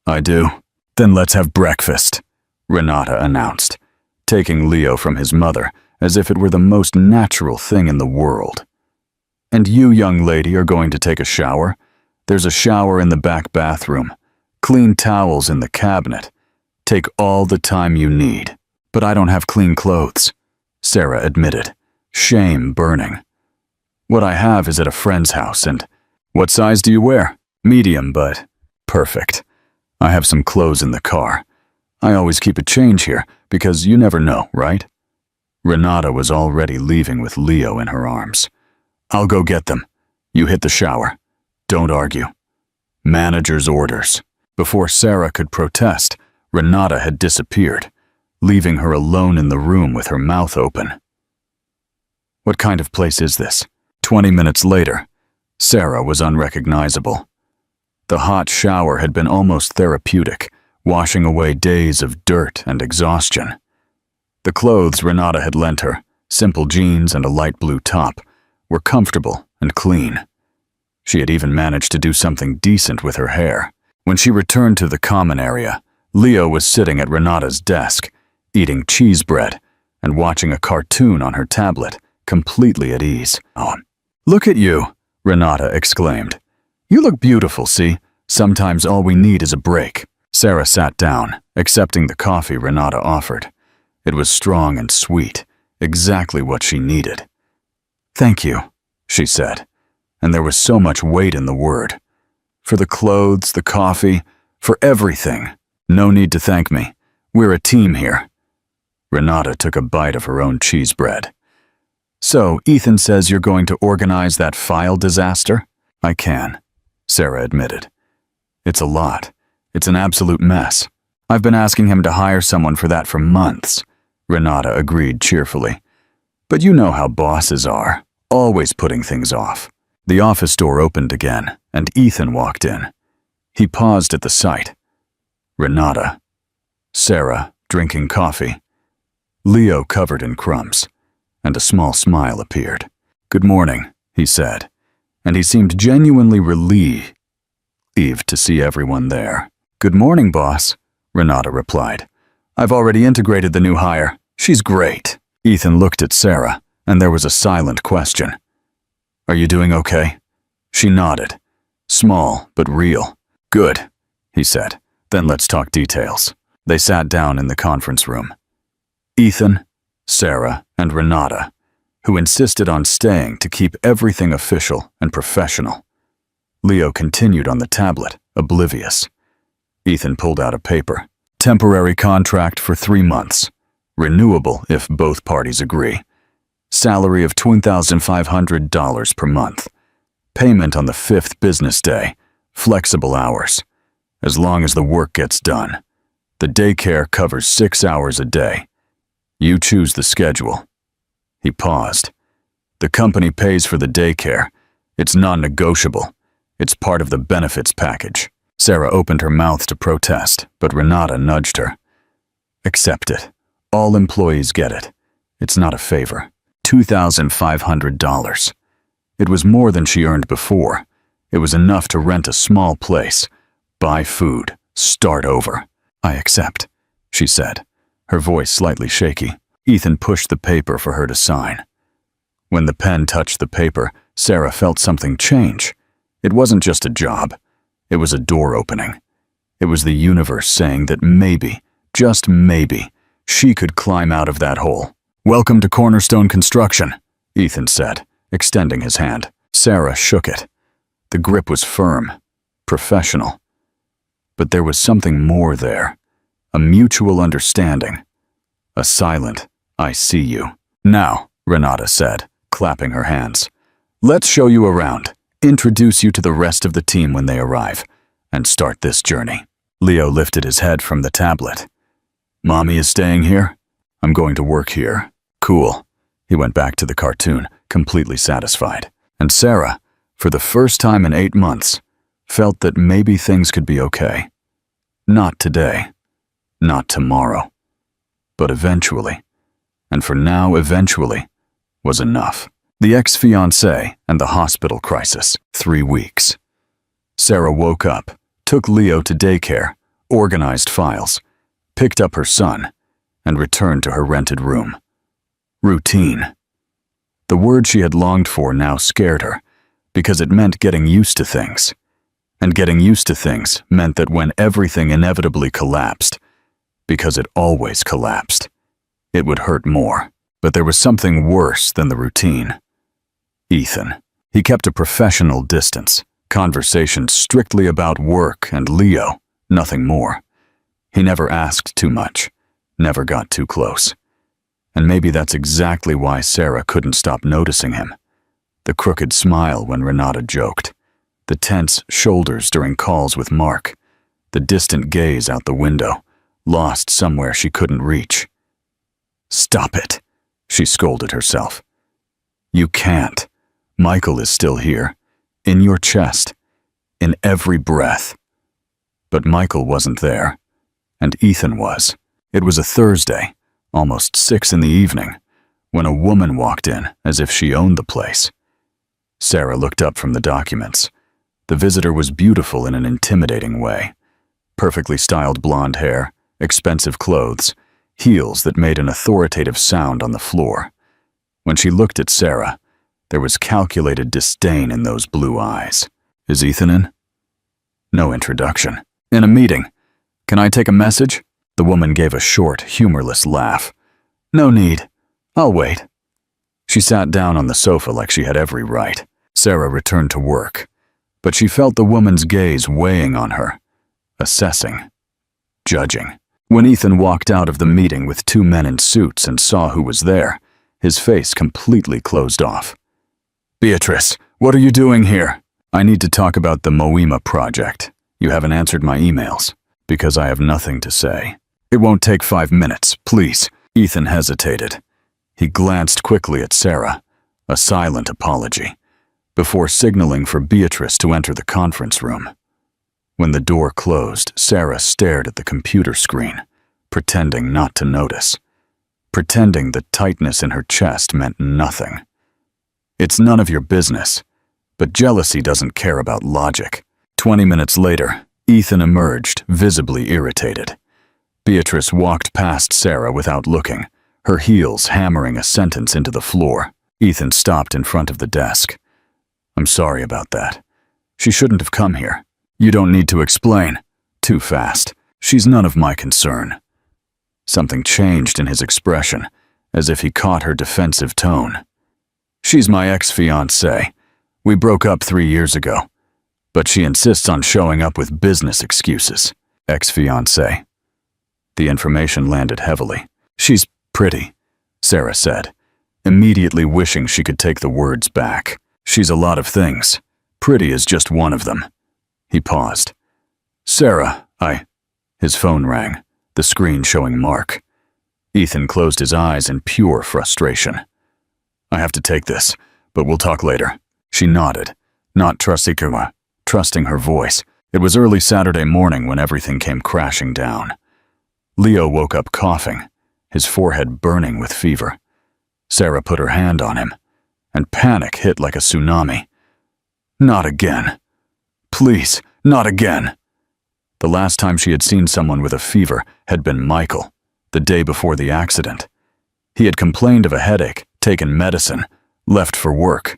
"I do. Then let's have breakfast," Renata announced, taking Leo from his mother as if it were the most natural thing in the world. "And you, young lady, are going to take a shower? There's a shower in the back bathroom. Clean towels in the cabinet. Take all the time you need." "But I don't have clean clothes," Sarah admitted, shame burning. "What I have is at a friend's house, and what size do you wear?" "Medium, but..." "Perfect. I have some clothes in the car. I always keep a change here, because you never know, right?" Renata was already leaving with Leo in her arms. "I'll go get them. You hit the shower. Don't argue." Manager's orders. Before Sarah could protest, Renata had disappeared, leaving her alone in the room with her mouth open. What kind of place is this? 20 minutes later, Sarah was unrecognizable. The hot shower had been almost therapeutic, washing away days of dirt and exhaustion. The clothes Renata had lent her, simple jeans and a light blue top, were comfortable and clean. She had even managed to do something decent with her hair. When she returned to the common area, Leo was sitting at Renata's desk, eating cheese bread and watching a cartoon on her tablet, completely at ease. "Oh, look at you," Renata exclaimed. "You look beautiful, see? Sometimes all we need is a break." Sarah sat down, accepting the coffee Renata offered. It was strong and sweet, exactly what she needed. "Thank you," she said, and there was so much weight in the word. "For the clothes, the coffee, for everything. No need to thank me. We're a team here." Renata took a bite of her own cheese bread. So, Ethan says you're going to organize that file disaster? I can, Sarah admitted. It's a lot. It's an absolute mess. I've been asking him to hire someone for that for months, Renata agreed cheerfully. But you know how bosses are, always putting things off. The office door opened again, and Ethan walked in. He paused at the sight. Renata. Sarah, drinking coffee. Leo covered in crumbs, and a small smile appeared. Good morning, he said, and he seemed genuinely relieved to see everyone there. Good morning, boss, Renata replied. I've already integrated the new hire. She's great. Ethan looked at Sarah, and there was a silent question. Are you doing okay? She nodded. Small, but real. Good, he said. Then let's talk details. They sat down in the conference room. Ethan, Sarah, and Renata, who insisted on staying to keep everything official and professional. Leo continued on the tablet, oblivious. Ethan pulled out a paper. Temporary contract for 3 months. Renewable if both parties agree. Salary of $2,500 per month. Payment on the 5th business day. Flexible hours. As long as the work gets done. The daycare covers 6 hours a day. You choose the schedule. He paused. The company pays for the daycare. It's non-negotiable. It's part of the benefits package. Sarah opened her mouth to protest, but Renata nudged her. Accept it. All employees get it. It's not a favor. $2,500. It was more than she earned before. It was enough to rent a small place, buy food, start over. I accept, she said, her voice slightly shaky. Ethan pushed the paper for her to sign. When the pen touched the paper, Sarah felt something change. It wasn't just a job. It was a door opening. It was the universe saying that maybe, just maybe, she could climb out of that hole. Welcome to Cornerstone Construction, Ethan said, extending his hand. Sarah shook it. The grip was firm, professional. But there was something more there. A mutual understanding. A silent, I see you. Now, Renata said, clapping her hands. Let's show you around. Introduce you to the rest of the team when they arrive, and start this journey. Leo lifted his head from the tablet. Mommy is staying here? I'm going to work here. Cool. He went back to the cartoon, completely satisfied. And Sarah, for the first time in 8 months, felt that maybe things could be okay. Not today. Not tomorrow. But eventually. And for now, eventually, was enough. The ex-fiancé and the hospital crisis, 3 weeks. Sarah woke up, took Leo to daycare, organized files, picked up her son, and returned to her rented room. Routine. The word she had longed for now scared her, because it meant getting used to things. And getting used to things meant that when everything inevitably collapsed, because it always collapsed, it would hurt more. But there was something worse than the routine. Ethan. He kept a professional distance, conversations strictly about work and Leo, nothing more. He never asked too much, never got too close. And maybe that's exactly why Sarah couldn't stop noticing him. The crooked smile when Renata joked, the tense shoulders during calls with Mark, the distant gaze out the window, lost somewhere she couldn't reach. Stop it, she scolded herself. You can't. Michael is still here, in your chest, in every breath. But Michael wasn't there, and Ethan was. It was a Thursday, almost 6 in the evening, when a woman walked in as if she owned the place. Sarah looked up from the documents. The visitor was beautiful in an intimidating way. Perfectly styled blonde hair, expensive clothes, heels that made an authoritative sound on the floor. When she looked at Sarah, there was calculated disdain in those blue eyes. Is Ethan in? No introduction. In a meeting. Can I take a message? The woman gave a short, humorless laugh. No need. I'll wait. She sat down on the sofa like she had every right. Sarah returned to work, but she felt the woman's gaze weighing on her, assessing, judging. When Ethan walked out of the meeting with two men in suits and saw who was there, his face completely closed off. "Beatrice, what are you doing here?" "I need to talk about the Moima project. You haven't answered my emails." "Because I have nothing to say." "It won't take 5 minutes, please." Ethan hesitated. He glanced quickly at Sarah, a silent apology, before signaling for Beatrice to enter the conference room. When the door closed, Sarah stared at the computer screen, pretending not to notice, pretending the tightness in her chest meant nothing. It's none of your business, but jealousy doesn't care about logic. 20 minutes later, Ethan emerged, visibly irritated. Beatrice walked past Sarah without looking, her heels hammering a sentence into the floor. Ethan stopped in front of the desk. "I'm sorry about that. She shouldn't have come here." "You don't need to explain." Too fast. "She's none of my concern." Something changed in his expression, as if he caught her defensive tone. "She's my ex-fiancée. We broke up 3 years ago, but she insists on showing up with business excuses." Ex-fiancée. The information landed heavily. "She's pretty," Sarah said, immediately wishing she could take the words back. "She's a lot of things. Pretty is just one of them." He paused. "Sarah, His phone rang, the screen showing Mark. Ethan closed his eyes in pure frustration. "I have to take this, but we'll talk later." She nodded, not trusting her voice. It was early Saturday morning when everything came crashing down. Leo woke up coughing, his forehead burning with fever. Sarah put her hand on him, and panic hit like a tsunami. "Not again. Please, not again." The last time she had seen someone with a fever had been Michael, the day before the accident. He had complained of a headache, taken medicine, left for work.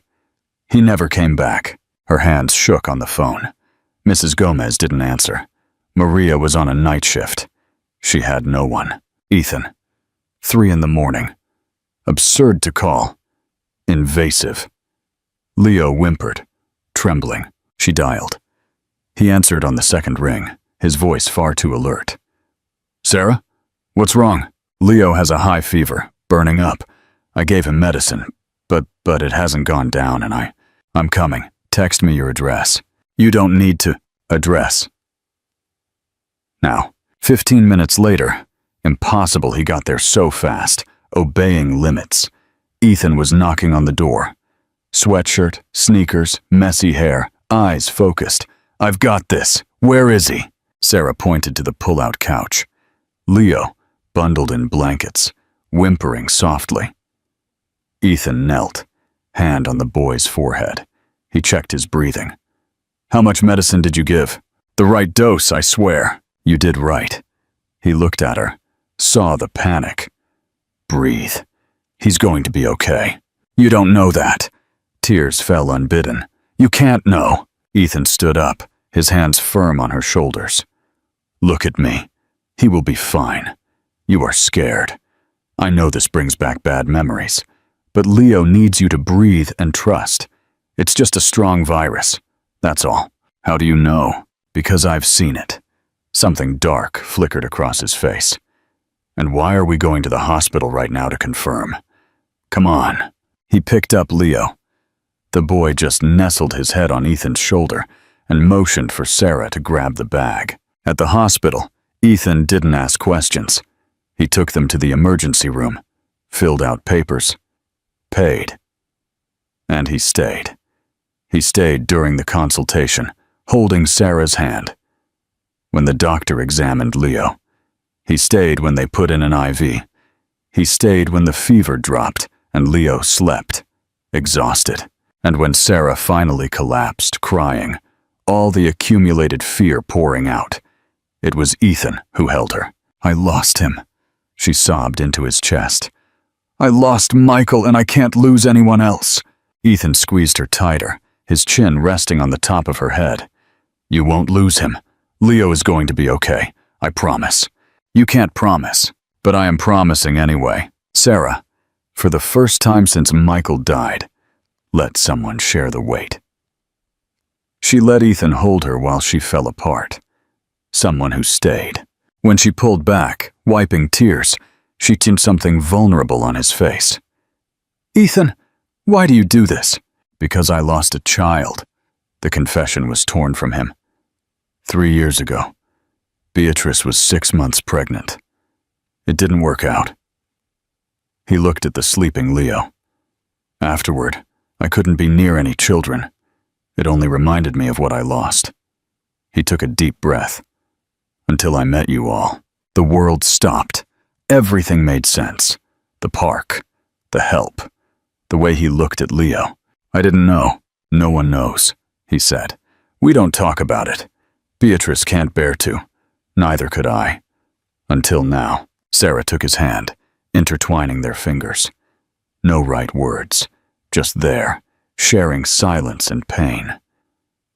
He never came back. Her hands shook on the phone. Mrs. Gomez didn't answer. Maria was on a night shift. She had no one. Ethan. 3 in the morning. Absurd to call. Invasive. Leo whimpered, trembling. She dialed. He answered on the second ring, his voice far too alert. "Sarah? What's wrong?" "Leo has a high fever, burning up. I gave him medicine, but it hasn't gone down and I'm coming. Text me your address." "You don't need to." "Address." Now, 15 minutes later, impossible he got there so fast, obeying limits. Ethan was knocking on the door. Sweatshirt, sneakers, messy hair, eyes focused. "I've got this. Where is he?" Sarah pointed to the pull-out couch. Leo, bundled in blankets, whimpering softly. Ethan knelt, hand on the boy's forehead. He checked his breathing. "How much medicine did you give?" "The right dose, I swear." "You did right." He looked at her, saw the panic. "Breathe. He's going to be okay." "You don't know that." Tears fell unbidden. "You can't know." Ethan stood up, his hands firm on her shoulders. "Look at me. He will be fine. You are scared. I know this brings back bad memories, but Leo needs you to breathe and trust. It's just a strong virus. That's all." "How do you know?" "Because I've seen it." Something dark flickered across his face. "And why are we going to the hospital right now to confirm?" "Come on." He picked up Leo. The boy just nestled his head on Ethan's shoulder and motioned for Sarah to grab the bag. At the hospital, Ethan didn't ask questions. He took them to the emergency room, filled out papers, paid. And he stayed. He stayed during the consultation, holding Sarah's hand. When the doctor examined Leo, he stayed when they put in an IV. He stayed when the fever dropped and Leo slept, exhausted. And when Sarah finally collapsed, crying, all the accumulated fear pouring out, it was Ethan who held her. "I lost him," she sobbed into his chest. "I lost Michael and I can't lose anyone else." Ethan squeezed her tighter, his chin resting on the top of her head. "You won't lose him. Leo is going to be okay. I promise." "You can't promise, but I am promising anyway." Sarah, for the first time since Michael died, let someone share the weight. She let Ethan hold her while she fell apart. Someone who stayed. When she pulled back, wiping tears, she seen something vulnerable on his face. "Ethan, why do you do this?" "Because I lost a child." The confession was torn from him. 3 years ago, Beatrice was 6 months pregnant. It didn't work out. He looked at the sleeping Leo. Afterward, I couldn't be near any children. It only reminded me of what I lost. He took a deep breath. Until I met you all. The world stopped. Everything made sense. The park, the help, the way he looked at Leo. "I didn't know. No one knows," he said. "We don't talk about it. Beatrice can't bear to. Neither could I. Until now." Sarah took his hand, intertwining their fingers. No right words, just there, sharing silence and pain.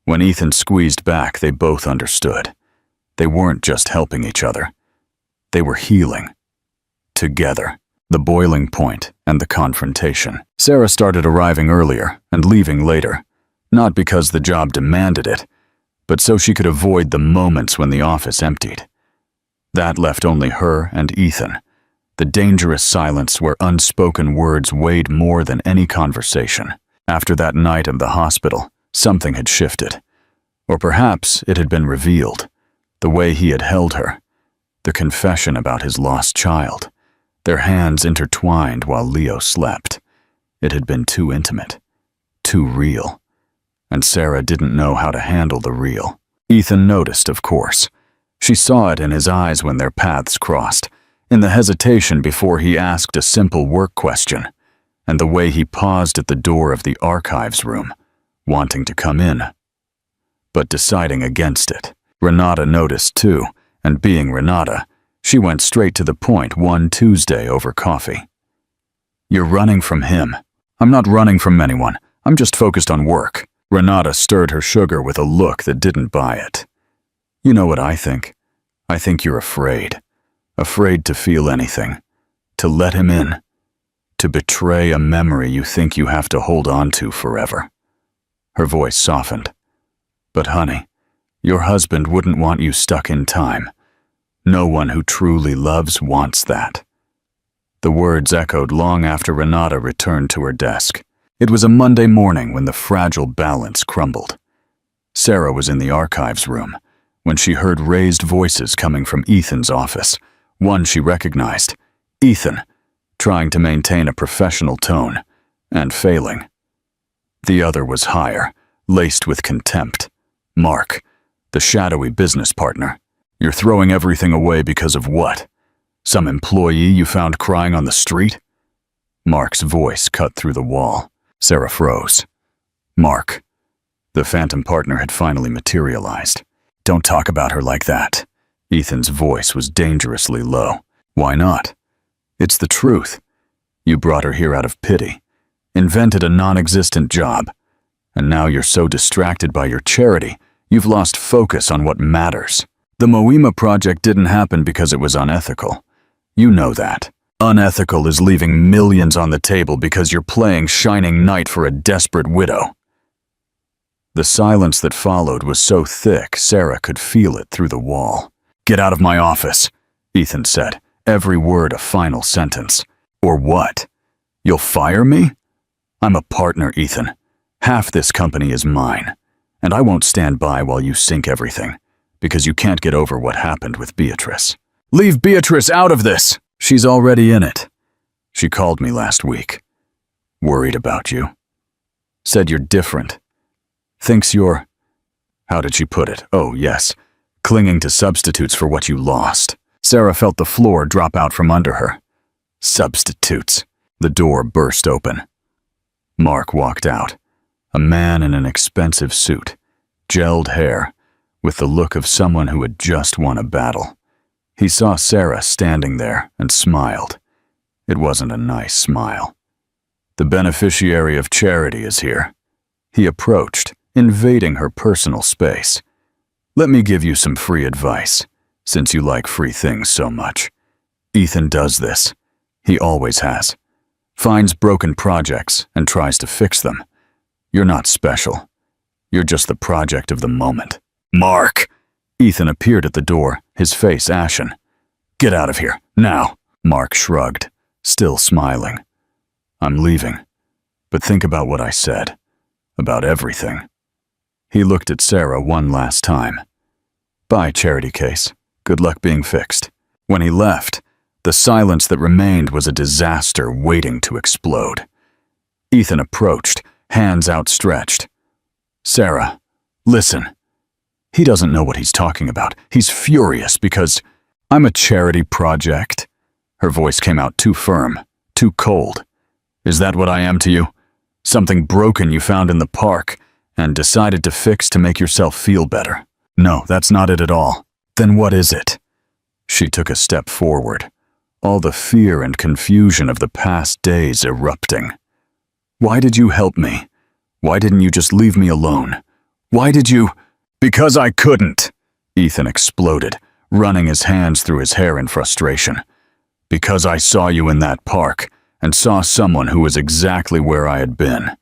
When Ethan squeezed back, they both understood. They weren't just helping each other. They were healing. Together. The boiling point and the confrontation. Sarah started arriving earlier and leaving later, not because the job demanded it, but so she could avoid the moments when the office emptied. That left only her and Ethan, the dangerous silence where unspoken words weighed more than any conversation. After that night of the hospital, something had shifted. Or perhaps it had been revealed. The way he had held her. The confession about his lost child. Their hands intertwined while Leo slept. It had been too intimate. Too real. And Sarah didn't know how to handle the real. Ethan noticed, of course. She saw it in his eyes when their paths crossed, in the hesitation before he asked a simple work question, and the way he paused at the door of the archives room, wanting to come in, but deciding against it. Renata noticed too, and being Renata, she went straight to the point one Tuesday over coffee. "You're running from him." "I'm not running from anyone. I'm just focused on work." Renata stirred her sugar with a look that didn't buy it. "You know what I think? I think you're afraid. Afraid to feel anything. To let him in. To betray a memory you think you have to hold on to forever." Her voice softened. "But honey, your husband wouldn't want you stuck in time. No one who truly loves wants that." The words echoed long after Renata returned to her desk. It was a Monday morning when the fragile balance crumbled. Sarah was in the archives room when she heard raised voices coming from Ethan's office. One she recognized, Ethan, trying to maintain a professional tone, and failing. The other was higher, laced with contempt. Mark, the shadowy business partner. "You're throwing everything away because of what? Some employee you found crying on the street?" Mark's voice cut through the wall. Sarah froze. "Mark." The phantom partner had finally materialized. "Don't talk about her like that." Ethan's voice was dangerously low. "Why not? It's the truth. You brought her here out of pity, invented a non-existent job, and now you're so distracted by your charity, you've lost focus on what matters. The Moima project didn't happen because it was unethical. You know that. Unethical is leaving millions on the table because you're playing shining knight for a desperate widow." The silence that followed was so thick Sarah could feel it through the wall. "Get out of my office," Ethan said, every word a final sentence. "Or what? You'll fire me? I'm a partner, Ethan. Half this company is mine, and I won't stand by while you sink everything, because you can't get over what happened with Beatrice." "Leave Beatrice out of this!" "She's already in it. She called me last week. Worried about you. Said you're different. Thinks you're..." How did she put it? Oh, yes. Clinging to substitutes for what you lost. Sarah felt the floor drop out from under her. Substitutes. The door burst open. Mark walked out. A man in an expensive suit, gelled hair, with the look of someone who had just won a battle. He saw Sarah standing there and smiled. It wasn't a nice smile. "The beneficiary of charity is here." He approached, invading her personal space. "Let me give you some free advice, since you like free things so much. Ethan does this. He always has. Finds broken projects and tries to fix them. You're not special. You're just the project of the moment." "Mark!" Ethan appeared at the door, his face ashen. "Get out of here, now." Mark shrugged, still smiling. "I'm leaving. But think about what I said. About everything." He looked at Sarah one last time. "Bye, charity case. Good luck being fixed." When he left, the silence that remained was a disaster waiting to explode. Ethan approached, hands outstretched. "Sarah, listen." He doesn't know what he's talking about. He's furious because I'm a charity project. Her voice came out too firm, too cold. "Is that what I am to you? Something broken you found in the park and decided to fix to make yourself feel better?" "No, that's not it at all." "Then what is it?" She took a step forward, all the fear and confusion of the past days erupting. "Why did you help me? Why didn't you just leave me alone? Why did you—" "Because I couldn't," Ethan exploded, running his hands through his hair in frustration. "Because I saw you in that park and saw someone who was exactly where I had been.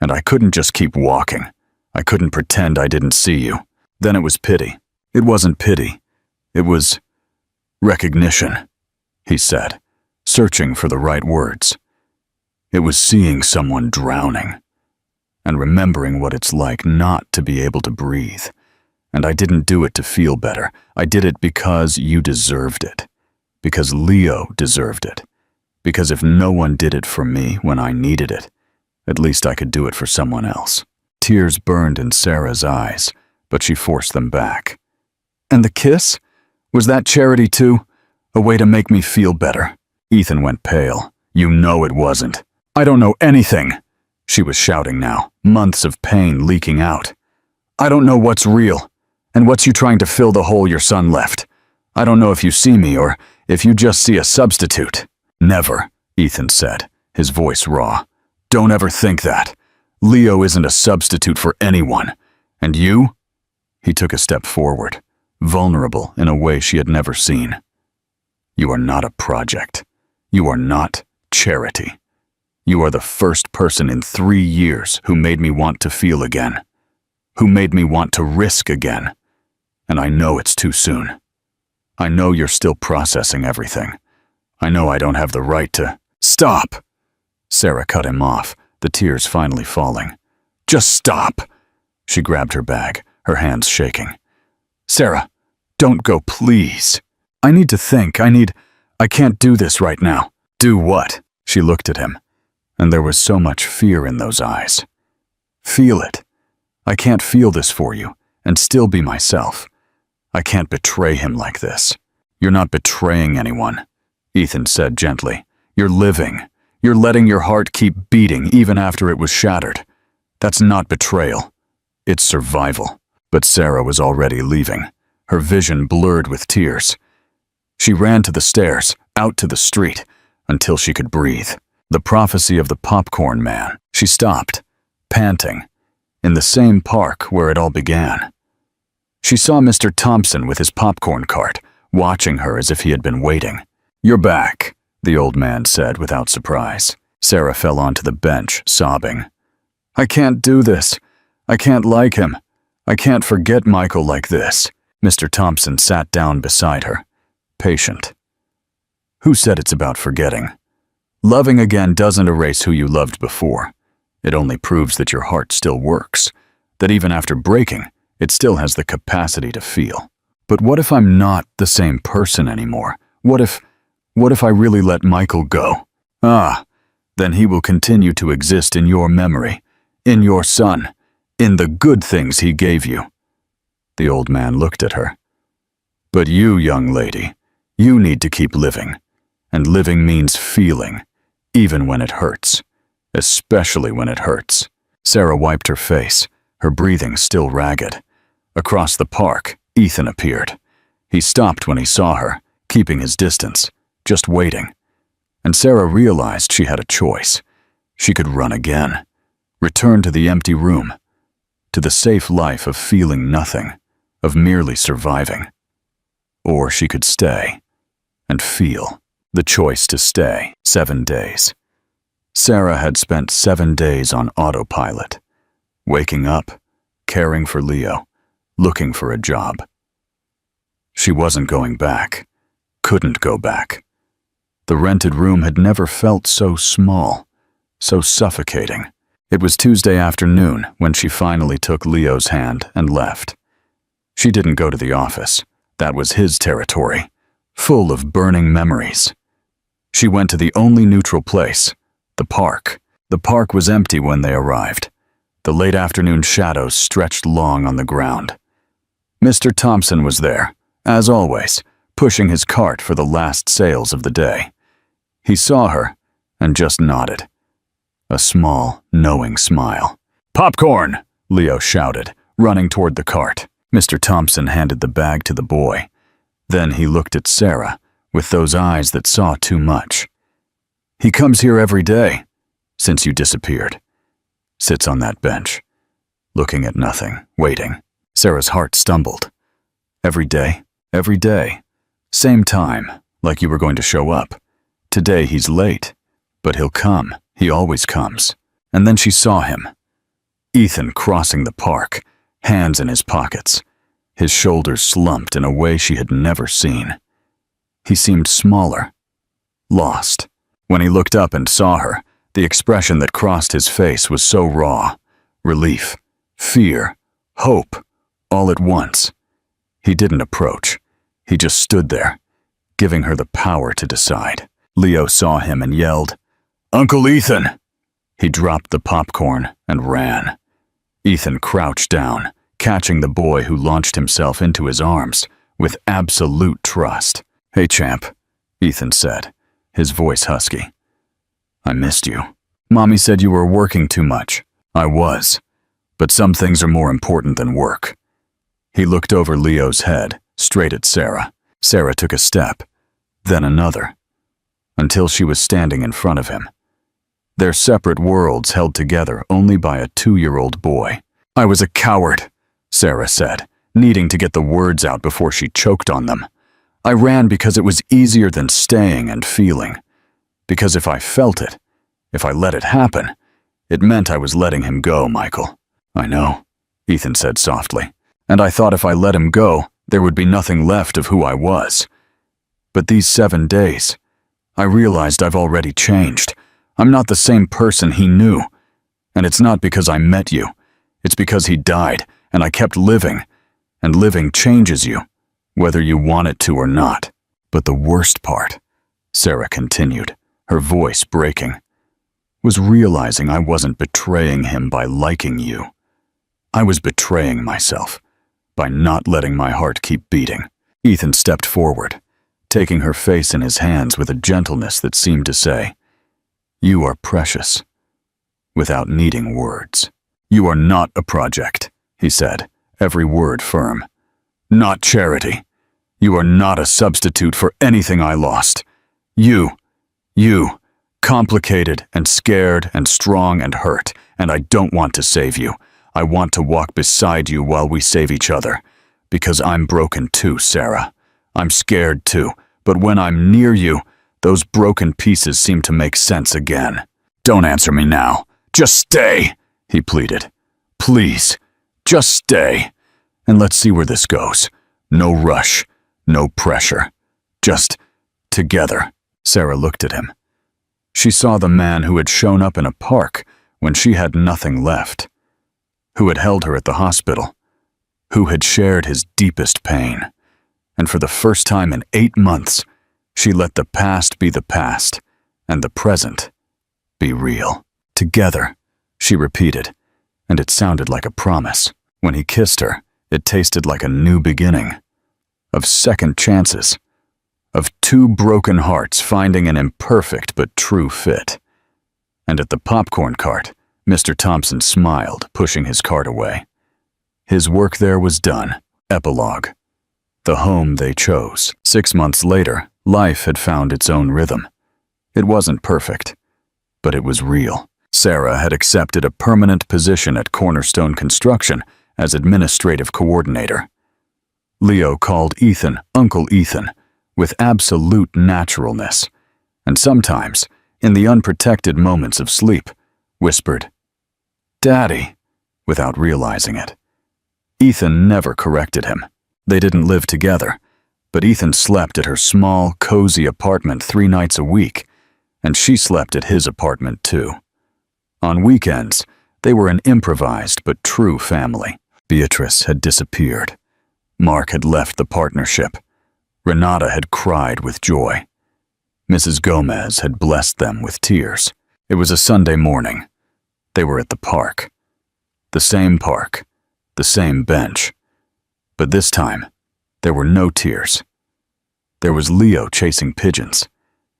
And I couldn't just keep walking. I couldn't pretend I didn't see you. Then it was pity. It wasn't pity. It was recognition," he said, searching for the right words. "It was seeing someone drowning and remembering what it's like not to be able to breathe. And I didn't do it to feel better. I did it because you deserved it. Because Leo deserved it. Because if no one did it for me when I needed it, at least I could do it for someone else." Tears burned in Sarah's eyes, but she forced them back. "And the kiss? Was that charity too? A way to make me feel better?" Ethan went pale. "You know it wasn't." "I don't know anything," she was shouting now, months of pain leaking out. "I don't know what's real, and what's you trying to fill the hole your son left. I don't know if you see me or if you just see a substitute." "Never," Ethan said, his voice raw. "Don't ever think that. Leo isn't a substitute for anyone. And you?" He took a step forward, vulnerable in a way she had never seen. "You are not a project. You are not charity. You are the first person in 3 years who made me want to feel again, who made me want to risk again. And I know it's too soon. I know you're still processing everything. I know I don't have the right to—" "Stop!" Sarah cut him off, the tears finally falling. "Just stop!" She grabbed her bag, her hands shaking. "Sarah, don't go, please. I need to think. I can't do this right now." "Do what?" She looked at him, and there was so much fear in those eyes. "Feel it. I can't feel this for you and still be myself. I can't betray him like this." "You're not betraying anyone," Ethan said gently. "You're living. You're letting your heart keep beating even after it was shattered. That's not betrayal. It's survival." But Sarah was already leaving, her vision blurred with tears. She ran to the stairs, out to the street, until she could breathe. The prophecy of the popcorn man. She stopped, panting, in the same park where it all began. She saw Mr. Thompson with his popcorn cart, watching her as if he had been waiting. "You're back," the old man said without surprise. Sarah fell onto the bench, sobbing. "I can't do this. I can't like him. I can't forget Michael like this." Mr. Thompson sat down beside her, patient. "Who said it's about forgetting? Loving again doesn't erase who you loved before. It only proves that your heart still works, that even after breaking, it still has the capacity to feel. But what if I'm not the same person anymore? What if I really let Michael go? Then he will continue to exist in your memory, in your son, in the good things he gave you." The old man looked at her. "But you, young lady, you need to keep living. And living means feeling, even when it hurts. Especially when it hurts." Sarah wiped her face, her breathing still ragged. Across the park, Ethan appeared. He stopped when he saw her, keeping his distance, just waiting. And Sarah realized she had a choice. She could run again, return to the empty room, to the safe life of feeling nothing, of merely surviving. Or she could stay and feel. The choice to stay. 7 days. Sarah had spent 7 days on autopilot, waking up, caring for Leo, looking for a job, She wasn't going back. Couldn't go back. The rented room had never felt so small, so suffocating. It was Tuesday afternoon when she finally took Leo's hand and left. She didn't go to the office. That was his territory, full of burning memories. She went to the only neutral place, the park. The park was empty when they arrived. The late afternoon shadows stretched long on the ground. Mr. Thompson was there, as always, pushing his cart for the last sales of the day. He saw her and just nodded. A small, knowing smile. "Popcorn!" Leo shouted, running toward the cart. Mr. Thompson handed the bag to the boy. Then he looked at Sarah, with those eyes that saw too much. "He comes here every day, since you disappeared." Sits on that bench, looking at nothing, waiting. Sarah's heart stumbled. "Every day? Every day. Same time, like you were going to show up. Today he's late, but he'll come. He always comes." And then she saw him. Ethan crossing the park, hands in his pockets. His shoulders slumped in a way she had never seen. He seemed smaller, lost. When he looked up and saw her, the expression that crossed his face was so raw. Relief, fear, hope, all at once. He didn't approach. He just stood there, giving her the power to decide. Leo saw him and yelled, "Uncle Ethan!" He dropped the popcorn and ran. Ethan crouched down, catching the boy who launched himself into his arms with absolute trust. "Hey, champ," Ethan said, his voice husky. "I missed you. Mommy said you were working too much." "I was, but some things are more important than work." He looked over Leo's head, straight at Sarah. Sarah took a step, then another, until she was standing in front of him. Their separate worlds held together only by a 2-year-old boy. "I was a coward," Sarah said, needing to get the words out before she choked on them. "I ran because it was easier than staying and feeling. Because if I felt it, if I let it happen, it meant I was letting him go, Michael." "I know," Ethan said softly. "And I thought if I let him go, there would be nothing left of who I was. But these 7 days, I realized I've already changed. I'm not the same person he knew. And it's not because I met you. It's because he died, and I kept living. And living changes you, whether you want it to or not." "But the worst part," Sarah continued, her voice breaking, "was realizing I wasn't betraying him by liking you. I was betraying myself by not letting my heart keep beating." Ethan stepped forward, taking her face in his hands with a gentleness that seemed to say, "You are precious," without needing words. "You are not a project," he said, every word firm. "Not charity. You are not a substitute for anything I lost. You, complicated and scared and strong and hurt, and I don't want to save you. I want to walk beside you while we save each other. Because I'm broken too, Sarah. I'm scared too, but when I'm near you, those broken pieces seem to make sense again." "Don't answer me now. Just stay," he pleaded. "Please, just stay. And let's see where this goes. No rush, no pressure. Just together." Sarah looked at him. She saw the man who had shown up in a park when she had nothing left, who had held her at the hospital, who had shared his deepest pain. And for the first time in 8 months, she let the past be the past and the present be real. "Together," she repeated, and it sounded like a promise. When he kissed her, it tasted like a new beginning, of second chances, of 2 broken hearts finding an imperfect but true fit. And at the popcorn cart, Mr. Thompson smiled, pushing his cart away. His work there was done. Epilogue. The home they chose. 6 months later, life had found its own rhythm. It wasn't perfect, but it was real. Sarah had accepted a permanent position at Cornerstone Construction as administrative coordinator. Leo called Ethan Uncle Ethan with absolute naturalness, and sometimes, in the unprotected moments of sleep, whispered, "Daddy," without realizing it. Ethan never corrected him. They didn't live together, But Ethan slept at her small, cozy apartment 3 nights a week, and she slept at his apartment too. On weekends, they were an improvised but true family. Beatrice had disappeared. Mark had left the partnership. Renata had cried with joy. Mrs. Gomez had blessed them with tears. It was a Sunday morning. They were at the park. The same park, the same bench. But this time, there were no tears. There was Leo chasing pigeons.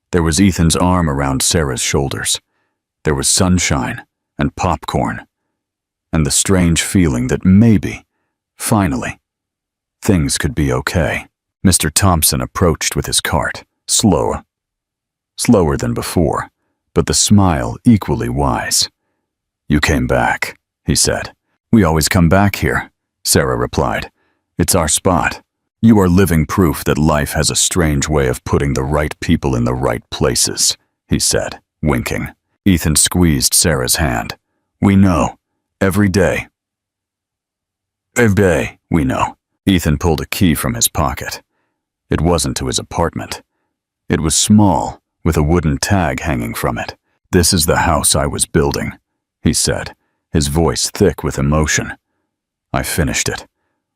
There was Ethan's arm around Sarah's shoulders. There was sunshine and popcorn, and the strange feeling that maybe, finally, things could be okay. Mr. Thompson approached with his cart, slower than before, but the smile equally wise. "You came back," he said. "We always come back here," Sarah replied. "It's our spot. You are living proof that life has a strange way of putting the right people in the right places," he said, winking. Ethan squeezed Sarah's hand. "We know. Every day. Every day, we know." Ethan pulled a key from his pocket. It wasn't to his apartment. It was small, with a wooden tag hanging from it. "This is the house I was building," he said, his voice thick with emotion. "I finished it.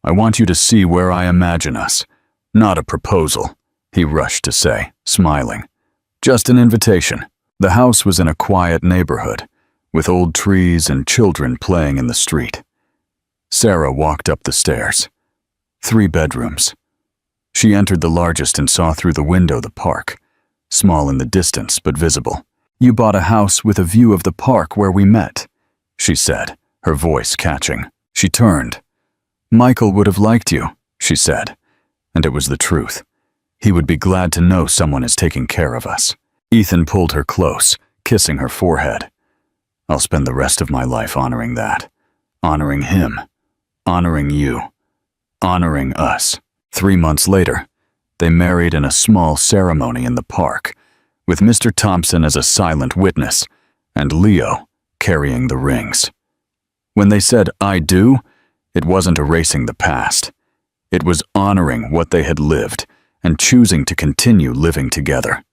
I want you to see where I imagine us. Not a proposal," he rushed to say, smiling. "Just an invitation." The house was in a quiet neighborhood, with old trees and children playing in the street. Sarah walked up the stairs. 3 bedrooms. She entered the largest and saw through the window the park, small in the distance but visible. "You bought a house with a view of the park where we met," she said, her voice catching. She turned. "Michael would have liked you," she said, and it was the truth. "He would be glad to know someone is taking care of us." Ethan pulled her close, kissing her forehead. "I'll spend the rest of my life honoring that. Honoring him. Honoring you. Honoring us." 3 months later, they married in a small ceremony in the park, with Mr. Thompson as a silent witness and Leo carrying the rings. When they said, "I do," it wasn't erasing the past. It was honoring what they had lived and choosing to continue living together.